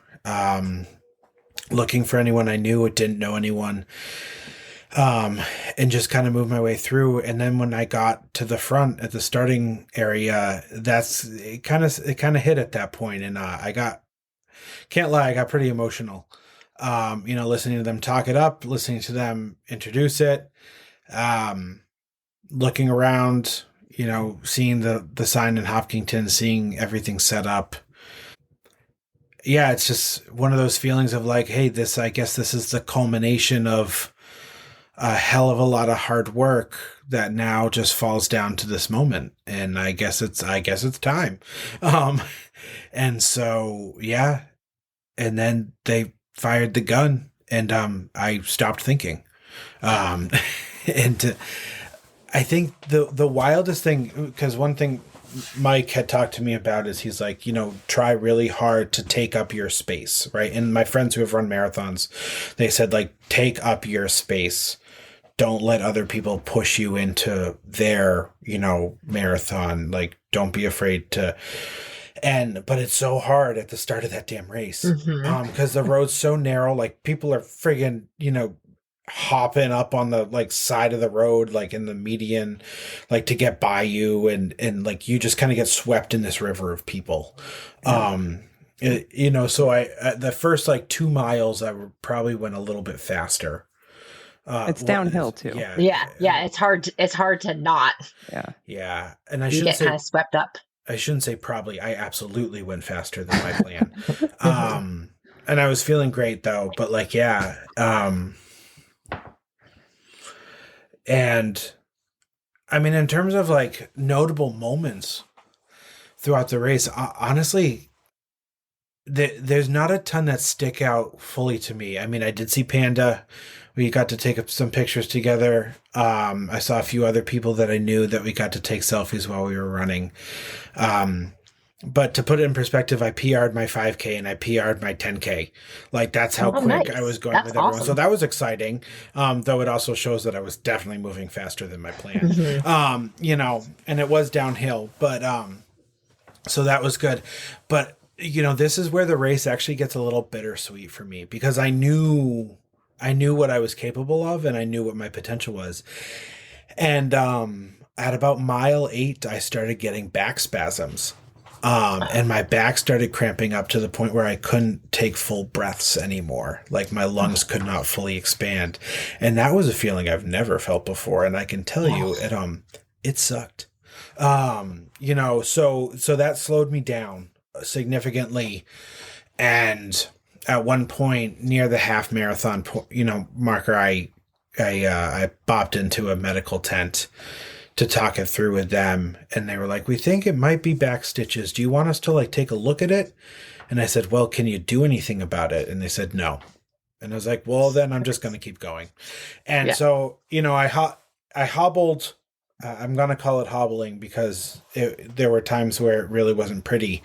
looking for anyone I knew. It didn't know anyone. And just kind of moved my way through. And then when I got to the front at the starting area, it kind of hit at that point, and can't lie, I got pretty emotional. Listening to them talk it up, listening to them introduce it, um, looking around, seeing the sign in Hopkinton, seeing everything set up. Yeah, it's just one of those feelings of like, hey, I guess this is the culmination of a hell of a lot of hard work that now just falls down to this moment. And I guess it's time. Um, and so, yeah. And then they fired the gun, and I stopped thinking. Um, and I think the wildest thing, because one thing Mike had talked to me about is he's like, try really hard to take up your space, right? And my friends who have run marathons, they said, like, take up your space. Don't let other people push you into their, marathon. Like, don't be afraid to. But it's so hard at the start of that damn race. Because the road's so narrow, like people are friggin', hopping up on the like side of the road, like in the median, like to get by you, and like you just kind of get swept in this river of people. So the first like 2 miles I probably went a little bit faster. It's downhill too. Yeah. It's hard to not. Yeah. And I should get kind of swept up. I shouldn't say probably. I absolutely went faster than my plan. And I was feeling great though, but like, yeah. And I mean, in terms of like notable moments throughout the race, honestly, there's not a ton that stick out fully to me. I mean, I did see Panda. We got to take up some pictures together. I saw a few other people that I knew that we got to take selfies while we were running. But to put it in perspective, I PR'd my 5K and I PR'd my 10K. Like, that's how quick I was going with everyone. Awesome. So that was exciting. Though it also shows that I was definitely moving faster than my plan. And it was downhill, but so that was good. But this is where the race actually gets a little bittersweet for me, because I knew what I was capable of, and I knew what my potential was. And at about mile 8, I started getting back spasms. And my back started cramping up to the point where I couldn't take full breaths anymore. Like my lungs could not fully expand. And that was a feeling I've never felt before. And I can tell you it sucked. So that slowed me down significantly. And at one point near the half marathon, marker, I bopped into a medical tent to talk it through with them. And they were like, we think it might be back stitches. Do you want us to like take a look at it? And I said, well, can you do anything about it? And they said, no. And I was like, well, then I'm just going to keep going. And so, I hobbled. I'm going to call it hobbling because there were times where it really wasn't pretty.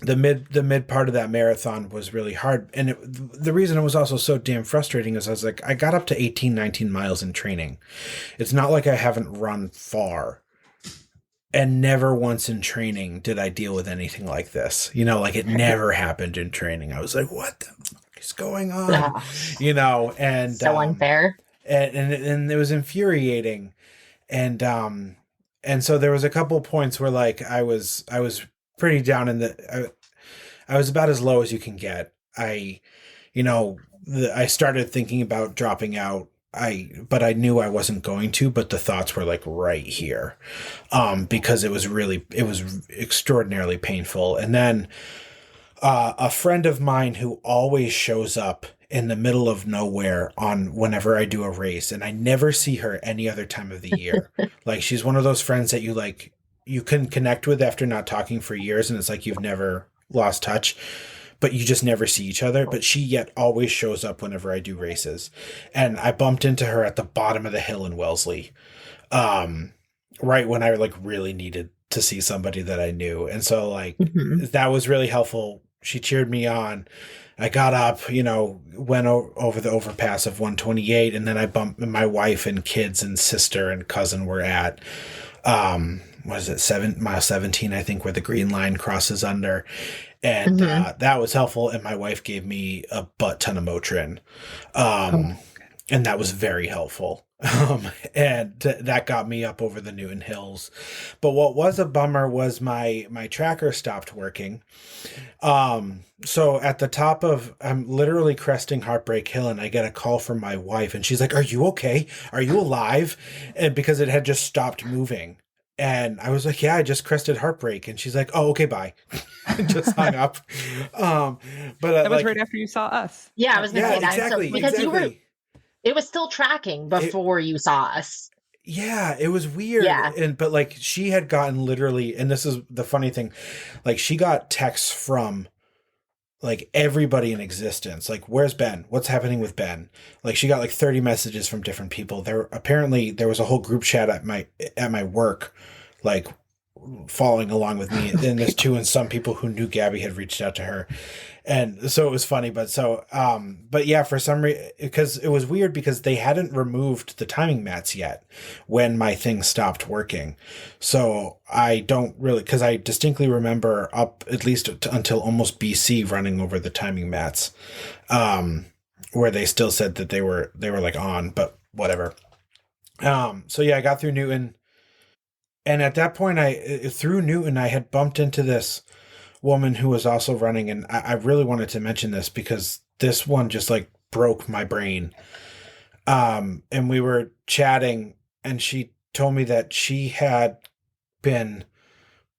The mid part of that marathon was really hard. And the reason it was also so damn frustrating is I was like, I got up to 18, 19 miles in training. It's not like I haven't run far. And never once in training did I deal with anything like this. Like it never happened in training. I was like, what the fuck is going on? And so unfair. And it was infuriating. And so there was a couple points where like I was pretty down in I was about as low as you can get. I started thinking about dropping out. But I knew I wasn't going to, but the thoughts were like right here. Because it was extraordinarily painful. And then, a friend of mine who always shows up in the middle of nowhere on whenever I do a race, and I never see her any other time of the year. Like she's one of those friends that you can connect with after not talking for years, and it's like you've never lost touch, but you just never see each other. But she yet always shows up whenever I do races. And I bumped into her at the bottom of the hill in Wellesley, right when I like really needed to see somebody that I knew. And so like that was really helpful. She cheered me on. I got up, went over the overpass of 128, and then I bumped my wife and kids and sister and cousin were at, what is it, mile 17, I think, where the green line crosses under. And that was helpful. And my wife gave me a butt ton of Motrin. And that was very helpful. And that got me up over the Newton Hills. But what was a bummer was my tracker stopped working. So at the top of, I'm literally cresting Heartbreak Hill, and I get a call from my wife, and she's like, "Are you okay? Are you alive?" And because it had just stopped moving. And I was like, "Yeah, I just crested Heartbreak." And she's like, "Oh, okay, bye." And just hung up. But that was right after you saw us. Yeah, I was going to say that. Exactly, so, because it was still tracking before you saw us. Yeah, it was weird. Yeah. But like she had gotten literally, and this is the funny thing, like she got texts from like everybody in existence. Like, where's Ben? What's happening with Ben? Like she got like 30 messages from different people. There was a whole group chat at my work, like following along with me in this too, and some people who knew Gabby had reached out to her. And so it was funny, but yeah, for some reason, because it was weird because they hadn't removed the timing mats yet when my thing stopped working. So I don't really, because I distinctly remember up at least until almost BC running over the timing mats, where they still said that they were like on, but whatever. So yeah, I got through Newton. And at that point, through Newton, I had bumped into this woman who was also running, and I really wanted to mention this because this one just like broke my brain. And we were chatting, and she told me that she had been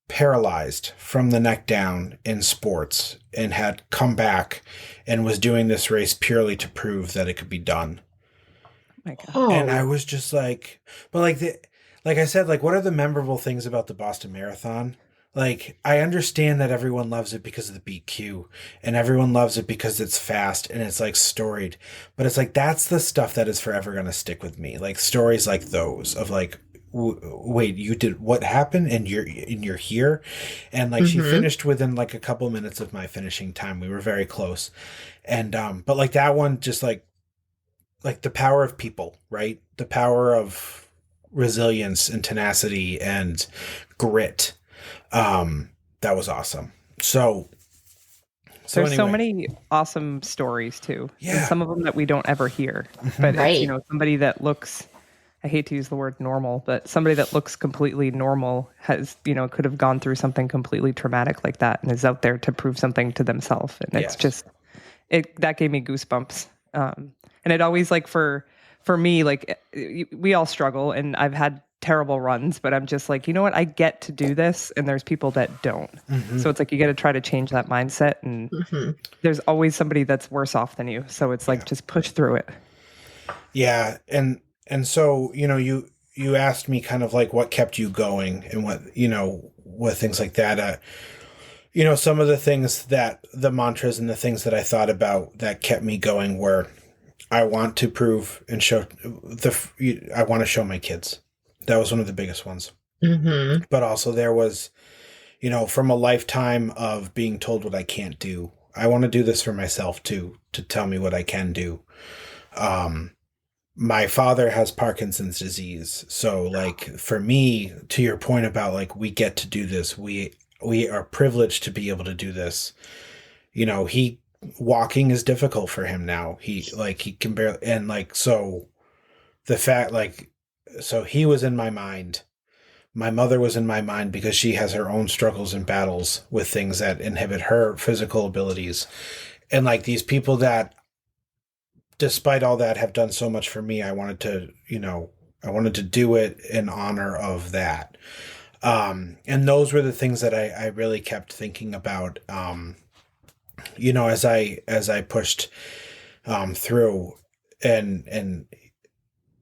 paralyzed from the neck down in sports and had come back and was doing this race purely to prove that it could be done. Oh my God. And I was just like, but like I said, like, what are the memorable things about the Boston Marathon? Like, I understand that everyone loves it because of the BQ, and everyone loves it because it's fast and it's like storied. But it's like, that's the stuff that is forever going to stick with me. Like stories like those of like, wait, you did what happened and you're here. And like, she finished within like a couple minutes of my finishing time. We were very close. And, but like that one, just like the power of people, right? The power of resilience and tenacity and grit. That was awesome. So there's anyway. So many awesome stories too. Yeah. And some of them that we don't ever hear, but it's, somebody that looks, I hate to use the word normal, but somebody that looks completely normal has, could have gone through something completely traumatic like that and is out there to prove something to themselves. And it's just, that gave me goosebumps. And it always, like, for me, like, we all struggle, and I've had terrible runs, but I'm just like, you know what? I get to do this, and there's people that don't. So it's like, you got to try to change that mindset, and there's always somebody that's worse off than you. So it's like, just push through it. Yeah. And so, you asked me kind of like what kept you going and what things like that. Some of the things that the mantras and the things that I thought about that kept me going were, I want to prove and show I want to show my kids. That was one of the biggest ones. But also there was, from a lifetime of being told what I can't do, I want to do this for myself too, to tell me what I can do. My father has Parkinson's disease. So like for me, to your point about like, we get to do this. We are privileged to be able to do this. Walking is difficult for him now. He can barely, and like, so the fact, like, so he was in my mind. My mother was in my mind because she has her own struggles and battles with things that inhibit her physical abilities. And like these people that, despite all that, have done so much for me, I wanted to do it in honor of that. And those were the things that I really kept thinking about, as I pushed through, and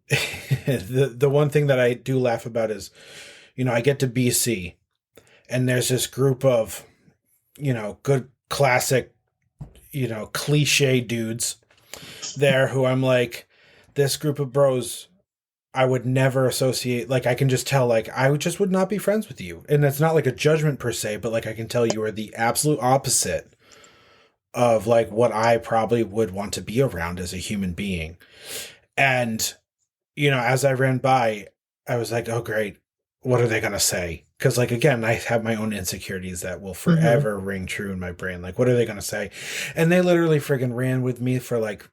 the one thing that I do laugh about is, I get to BC, and there's this group of, good classic, cliche dudes there who I'm like, this group of bros I would never associate, like, I can just tell, like, I just would not be friends with you. And it's not like a judgment per se, but like I can tell you are the absolute opposite of like what I probably would want to be around as a human being. And, as I ran by, I was like, oh, great. What are they going to say? Because, like, again, I have my own insecurities that will forever ring true in my brain. Like, what are they going to say? And they literally friggin' ran with me for like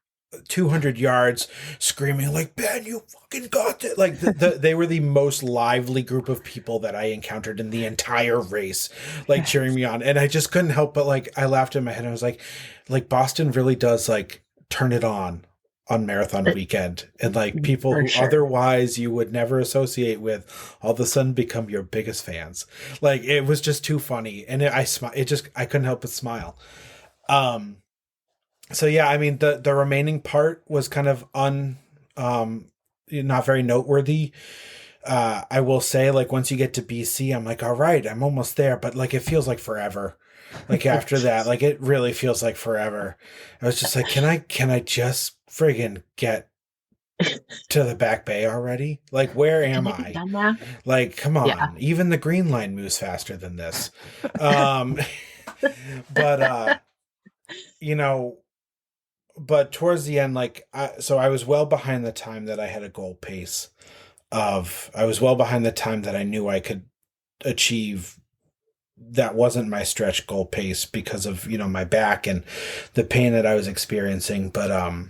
200 yards, screaming like, Ben, you fucking got it. Like, they were the most lively group of people that I encountered in the entire race, like, cheering me on. And I just couldn't help but, like, I laughed in my head. I was like, Boston really does, like, turn it on marathon weekend, and like people who otherwise you would never associate with all of a sudden become your biggest fans. Like, it was just too funny, and I couldn't help but smile. So yeah, I mean, the remaining part was kind of not very noteworthy. I will say, like, once you get to BC, I'm like, all right, I'm almost there, but like it feels like forever. Like, after that, like, it really feels like forever. I was just like, can I just friggin' get to the Back Bay already? Like, where am I? Like, come on. Yeah. Even the Green Line moves faster than this. But but towards the end, like, so I was well behind the time that I had a goal pace of. I was well behind the time that I knew I could achieve. That wasn't my stretch goal pace because of, my back and the pain that I was experiencing. But I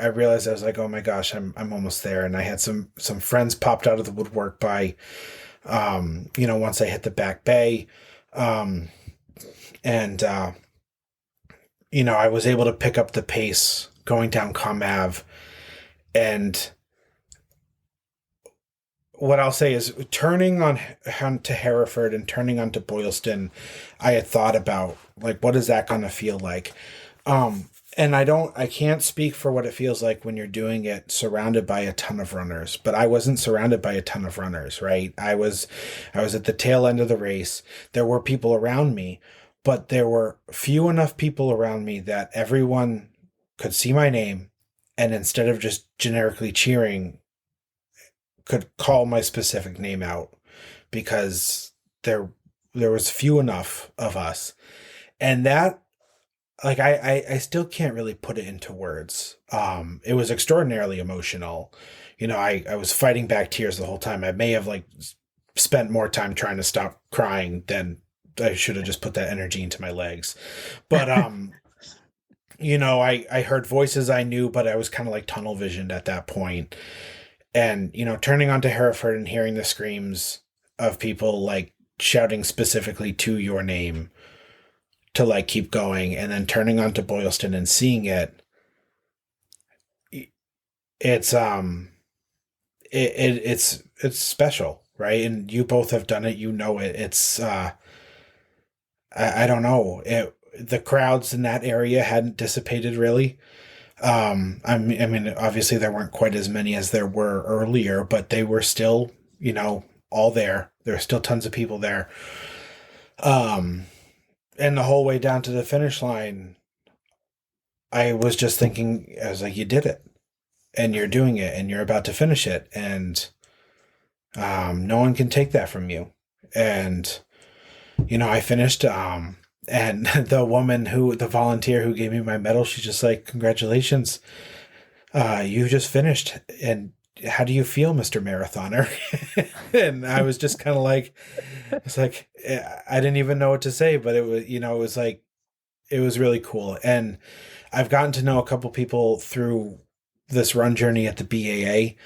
realized, I was like, oh my gosh, I'm almost there. And I had some friends popped out of the woodwork by, once I hit the Back Bay. I was able to pick up the pace going down Comm Ave. And what I'll say is, turning on to Hereford and turning onto Boylston, I had thought about, like, what is that going to feel like? And I can't speak for what it feels like when you're doing it surrounded by a ton of runners, but I wasn't surrounded by a ton of runners, right? I was at the tail end of the race. There were people around me, but there were few enough people around me that everyone could see my name, and instead of just generically cheering, could call my specific name out, because there was few enough of us. And that, like, I still can't really put it into words. It was extraordinarily emotional. I was fighting back tears the whole time. I may have, like, spent more time trying to stop crying than I should have just put that energy into my legs. But, I heard voices I knew, but I was kind of like tunnel visioned at that point. And, turning onto Hereford and hearing the screams of people, like, shouting specifically to your name to, like, keep going, and then turning onto Boylston and seeing it, it's special, right? And you both have done it, it. It's I don't know. The crowds in that area hadn't dissipated really. I mean, obviously there weren't quite as many as there were earlier, but they were still, all there. There were still tons of people there. And the whole way down to the finish line, I was just thinking, I was like, you did it, and you're doing it, and you're about to finish it. And, no one can take that from you. And, I finished, and the volunteer who gave me my medal, she's just like, congratulations. You just finished. And how do you feel, Mr. Marathoner? And I was just kind of like, it's like, I didn't even know what to say, but it was, it was like, it was really cool. And I've gotten to know a couple people through this run journey at the BAA,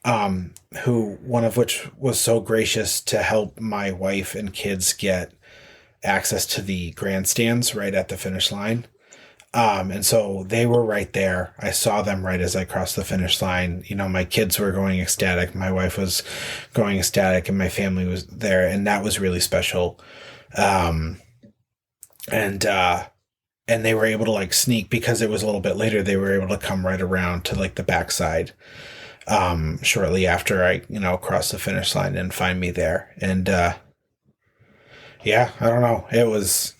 one of which was so gracious to help my wife and kids get access to the grandstands right at the finish line. And so they were right there. I saw them right as I crossed the finish line. My kids were going ecstatic. My wife was going ecstatic, and my family was there. And that was really special. And they were able to, like, sneak, because it was a little bit later. They were able to come right around to, like, the backside, shortly after I, crossed the finish line, and find me there. And, yeah, I don't know. It's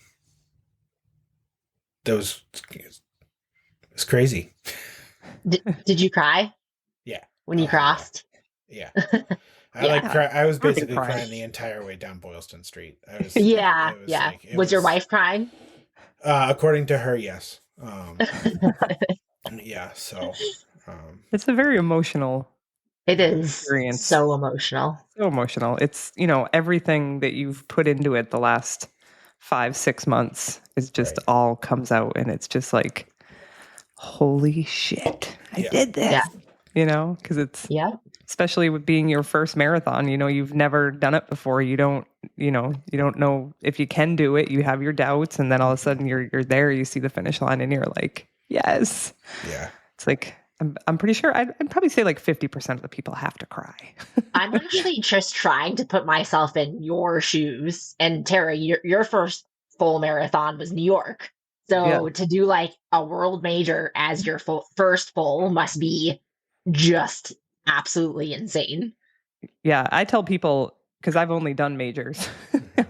crazy. Did you cry? Yeah. When you crossed? Yeah. I was basically crying the entire way down Boylston Street. Yeah. Like, was your wife crying? According to her, yes. Yeah, so It's a very emotional It is experience. so emotional. So emotional. It's, everything that you've put into it the last 5, 6 months is just right. all comes out, and it's just like, holy shit, I Yeah. did this, Yeah. because it's, Yeah. especially with being your first marathon, you've never done it before. You don't know if you can do it. You have your doubts, and then all of a sudden you're there, you see the finish line, and you're like, yes. Yeah. It's like, I'm pretty sure I'd probably say like 50% of the people have to cry. I'm actually just trying to put myself in your shoes. And Tara, your first full marathon was New York. Yeah. So to do like a world major as your first full must be just absolutely insane. Yeah, I tell people, because I've only done majors,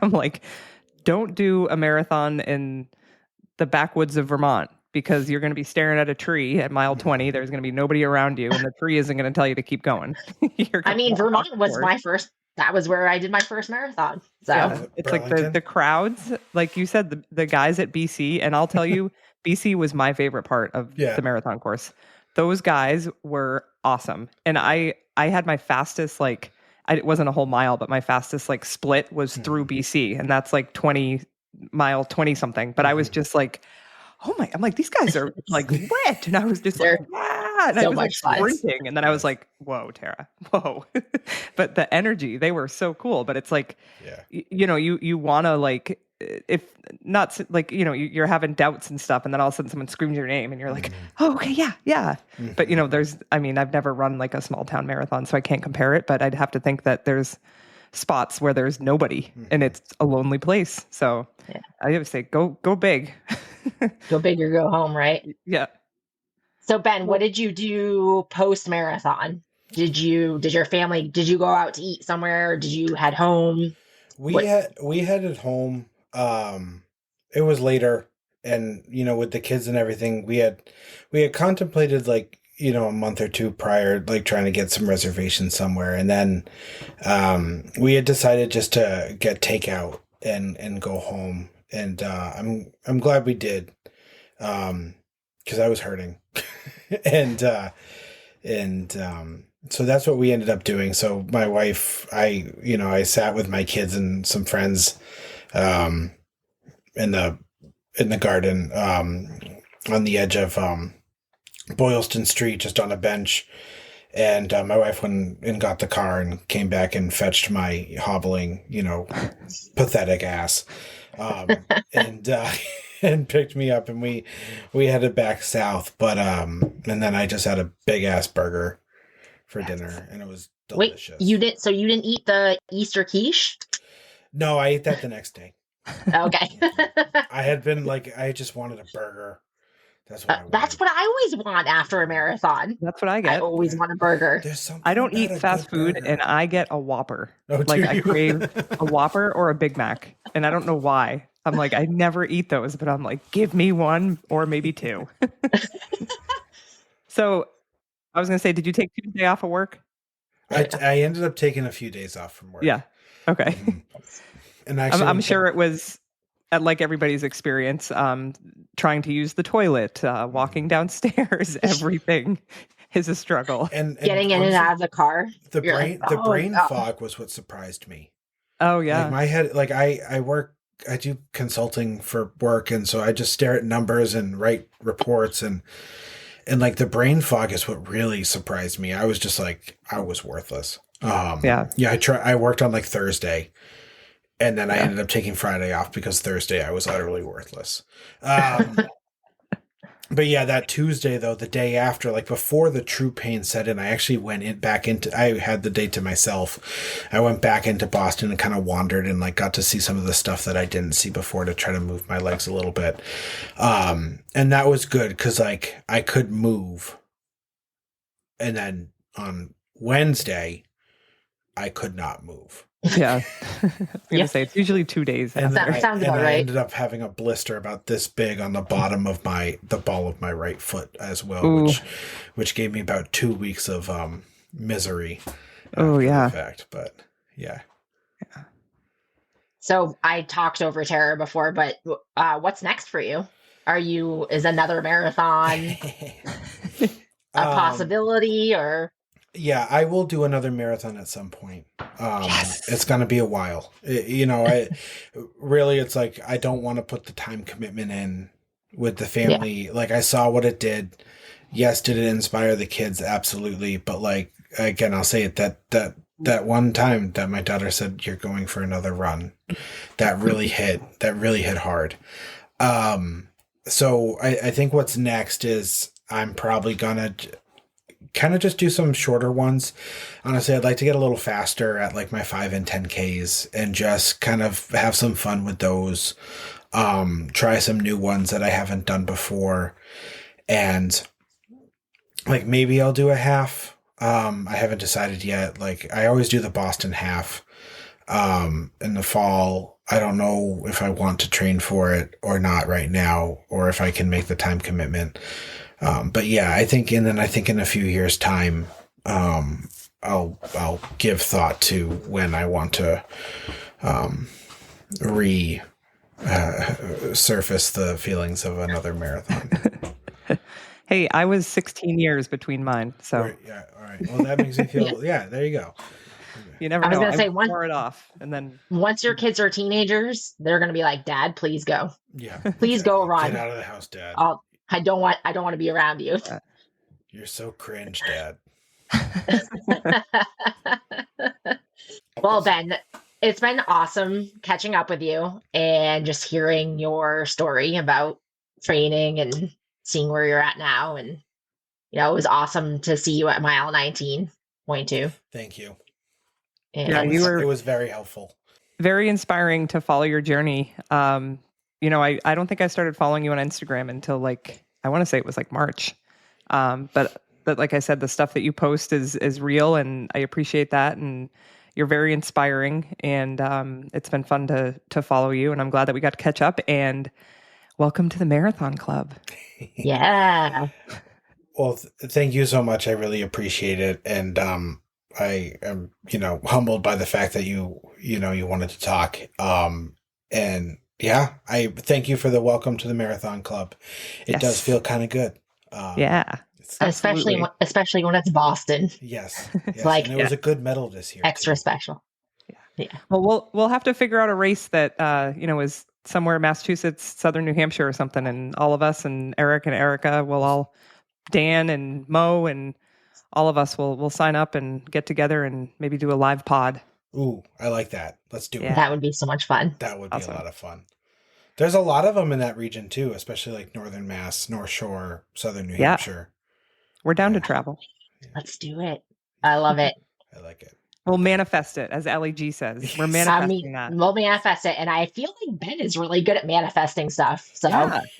I'm like, don't do a marathon in the backwoods of Vermont, because you're going to be staring at a tree at mile 20. There's going to be nobody around you, and the tree isn't going to tell you to keep going. You're I going to mean, walk off Vermont the was course. my first, that was where I did my first marathon. So Yeah, it's like the Burlington? crowds, like you said, the guys at BC, and I'll tell you, BC was my favorite part of Yeah. the marathon course. Those guys were awesome, and I had my fastest, like, it wasn't a whole mile, but my fastest like split was through BC, and that's like 20 something. But I was just like, oh my, I'm like, these guys are like lit. And I was just like, they're yeah. And I so was like much fun. Yes. sprinting. And then I was Yes. like, whoa, Tara, whoa. But the energy, they were so cool. But it's like, Yeah. you want to, like, if not, like, you're having doubts and stuff. And then all of a sudden someone screams your name and you're like, oh, okay, yeah, yeah. But, I've never run like a small town marathon, so I can't compare it. But I'd have to think that there's spots where there's nobody and it's a lonely place. So Yeah. I would say go big. Go big or go home, right? Yeah. So Ben, what did you do post marathon? Did your family, did you go out to eat somewhere? Did you head home? What? We headed home. It was later, and with the kids and everything, we had contemplated, like, a month or two prior, like trying to get some reservations somewhere, and then we had decided just to get takeout and go home, and I'm glad we did, because I was hurting, and so that's what we ended up doing. So my wife, I sat with my kids and some friends, um, in the garden, on the edge of, Boylston Street, just on a bench. And my wife went and got the car and came back and fetched my hobbling, pathetic ass, and and picked me up, and we headed back south. But and then I just had a big ass burger for dinner, and it was Wait, delicious. you didn't eat the Easter quiche? No, I ate that the next day. Okay. I had been like, I just wanted a burger. That's what I wanted. That's what I always want after a marathon. That's what I I get. always want a burger. There's something I don't eat about a fast good food, burger. and I get a Whopper. Oh, like, do I you? crave a Whopper or a Big Mac, and I don't know why. I'm like, I never eat those, but I'm like, give me one or maybe two. So I was gonna say, did you take Tuesday off of work? I ended up taking a few days off from work. Yeah. Okay. And actually, I'm sure it was like everybody's experience, trying to use the toilet, walking downstairs, everything is a struggle. and Getting in and honestly, out of the car. the You're brain like, the "Oh, brain no." fog was what surprised me. Oh yeah. Like my head, like I do consulting for work, and so I just stare at numbers and write reports, and like the brain fog is what really surprised me. I was just like, I was worthless. Yeah. I worked on like Thursday, and then I ended up taking Friday off because Thursday I was utterly worthless. But yeah, that Tuesday though, the day after, like before the true pain set in, I actually went back into, I had the day to myself. I went back into Boston and kind of wandered and like got to see some of the stuff that I didn't see before, to try to move my legs a little bit. And that was good because like I could move. And then on Wednesday, I could not move. Yeah. I was gonna say, it's usually 2 days. And That sounds about I right. ended up having a blister about this big on the bottom of the ball of my right foot as well, Ooh. which gave me about 2 weeks of misery. Oh, after yeah. the fact, but yeah. So I talked over Tara before, but what's next for you? Is another marathon a possibility, or? Yeah, I will do another marathon at some point. Yes. It's going to be a while. It's like I don't want to put the time commitment in with the family. Yeah. Like I saw what it did. Yes, did it inspire the kids? Absolutely. But like again, I'll say it that one time that my daughter said you're going for another run, that really hit. That really hit hard. So I think what's next is I'm probably gonna kind of just do some shorter ones. Honestly, I'd like to get a little faster at like my 5 and 10Ks and just kind of have some fun with those. Try some new ones that I haven't done before. And like maybe I'll do a half. I haven't decided yet. Like I always do the Boston half in the fall. I don't know if I want to train for it or not right now, or if I can make the time commitment. But yeah, I think in a few years' time, I'll give thought to when I want to surface the feelings of another marathon. Hey, I was 16 years between mine, so right, yeah, all right. Well, that makes me feel. Yeah, there you go. You never know. I was going to say wore it off, and then once your kids are teenagers, they're going to be like, "Dad, please go. Yeah, please go run. Get out of the house, Dad. I don't want to be around you." You're so cringe, Dad. Well, Ben, it's been awesome catching up with you and just hearing your story about training and seeing where you're at now. And, it was awesome to see you at mile 19.2. Thank you. And it was very helpful. Very inspiring to follow your journey. I don't think I started following you on Instagram until like, I want to say it was like March. But like I said, the stuff that you post is real, and I appreciate that. And you're very inspiring, and it's been fun to follow you. And I'm glad that we got to catch up, and welcome to the Marathon Club. Yeah. Well, thank you so much. I really appreciate it. And I am, humbled by the fact that you wanted to talk. And yeah, I thank you for the welcome to the Marathon Club. It does feel kind of good. Yeah. Especially when it's Boston. Yes. Like, and it was a good medal this year. Extra special. Yeah. Well, we'll have to figure out a race that, is somewhere in Massachusetts, Southern New Hampshire or something. And all of us and Eric and Erica will all, Dan and Mo and all of us will sign up and get together and maybe do a live pod. Ooh, I like that. Let's do it. That would be so much fun. That would be awesome. A lot of fun. There's a lot of them in that region too, especially like Northern Mass, North Shore, Southern New Hampshire. We're down to travel. Let's do it. I love it. I like it. We'll manifest it, as Ellie G says. We're manifesting that. We'll manifest it. And I feel like Ben is really good at manifesting stuff. So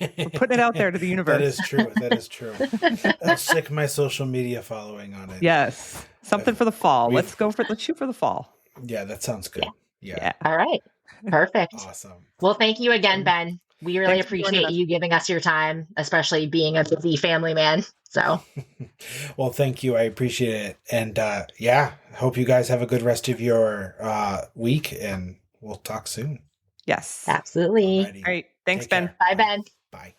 we're putting it out there to the universe. That is true. I'll stick my social media following on it. Yes. Something for the fall. Let's shoot for the fall. Yeah, that sounds good. Yeah. All right. Perfect. Awesome. Well, thank you again, Ben. We really appreciate you giving us your time, especially being a busy family man. So, well, thank you. I appreciate it. And hope you guys have a good rest of your week, and we'll talk soon. Yes. Absolutely. Alrighty. All right. Thanks, Ben. Bye, Ben. Bye.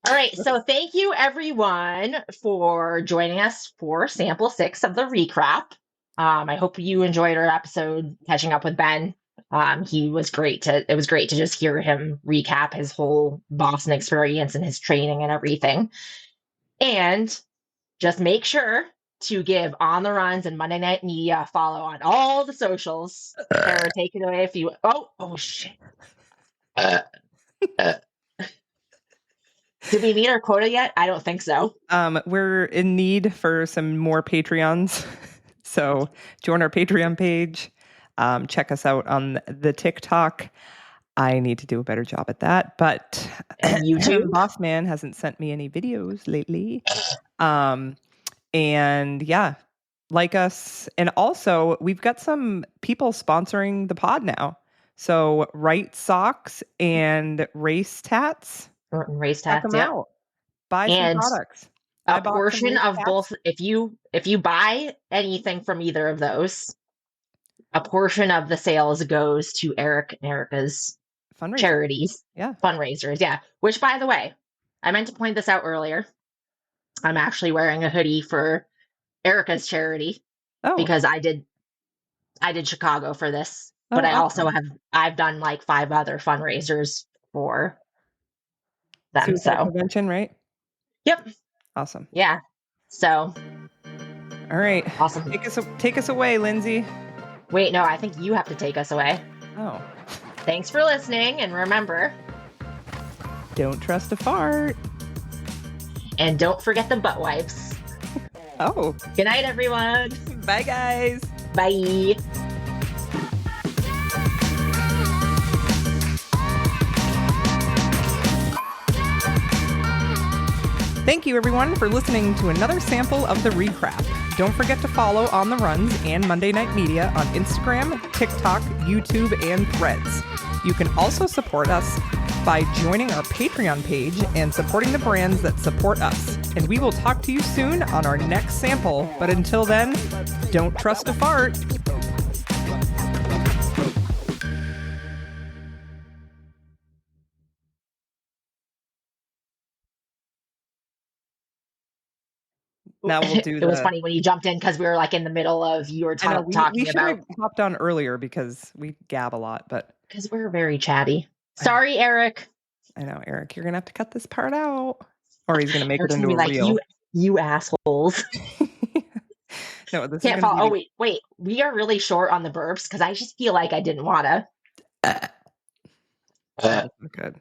All right. So thank you, everyone, for joining us for sample 6 of the recap. I hope you enjoyed our episode catching up with Ben. It was great to just hear him recap his whole Boston experience and his training and everything. And just make sure to give On the Runs and Monday Night Media a follow on all the socials. Sarah, take it away if you. Oh shit. Did we meet our quota yet? I don't think so. We're in need for some more Patreons. So join our Patreon page. Check us out on the TikTok. I need to do a better job at that. But YouTube Boss Man hasn't sent me any videos lately. And yeah, like us. And also, we've got some people sponsoring the pod now. So Right Socks and Race Tats. Race Tats, check them out. Buy some products. A portion of both, if you buy anything from either of those, a portion of the sales goes to Eric and Erica's charities, fundraisers. Yeah. Which, by the way, I meant to point this out earlier. I'm actually wearing a hoodie for Erica's charity because I did Chicago for this, but I also I've done like 5 other fundraisers for them. Suicide prevention, right? Yep. Awesome. Yeah. So. All right. Awesome. Take us away, Lindsay. Wait, no, I think you have to take us away. Oh. Thanks for listening, and remember, don't trust a fart. And don't forget the butt wipes. Oh. Good night, everyone. Bye, guys. Bye. Thank you, everyone, for listening to another sample of The Recrap. Don't forget to follow On the Runs and Monday Night Media on Instagram, TikTok, YouTube, and Threads. You can also support us by joining our Patreon page and supporting the brands that support us. And we will talk to you soon on our next sample. But until then, don't trust a fart. Now we'll do It was funny when you jumped in because we were like in the middle of talking about. We should have hopped on earlier because we gab a lot, but because we're very chatty. Sorry, Eric. I know, Eric. You're gonna have to cut this part out, or he's gonna make it into a like, reel. You assholes. No, this can't follow. Oh wait. We are really short on the burps because I just feel like I didn't want to. Good.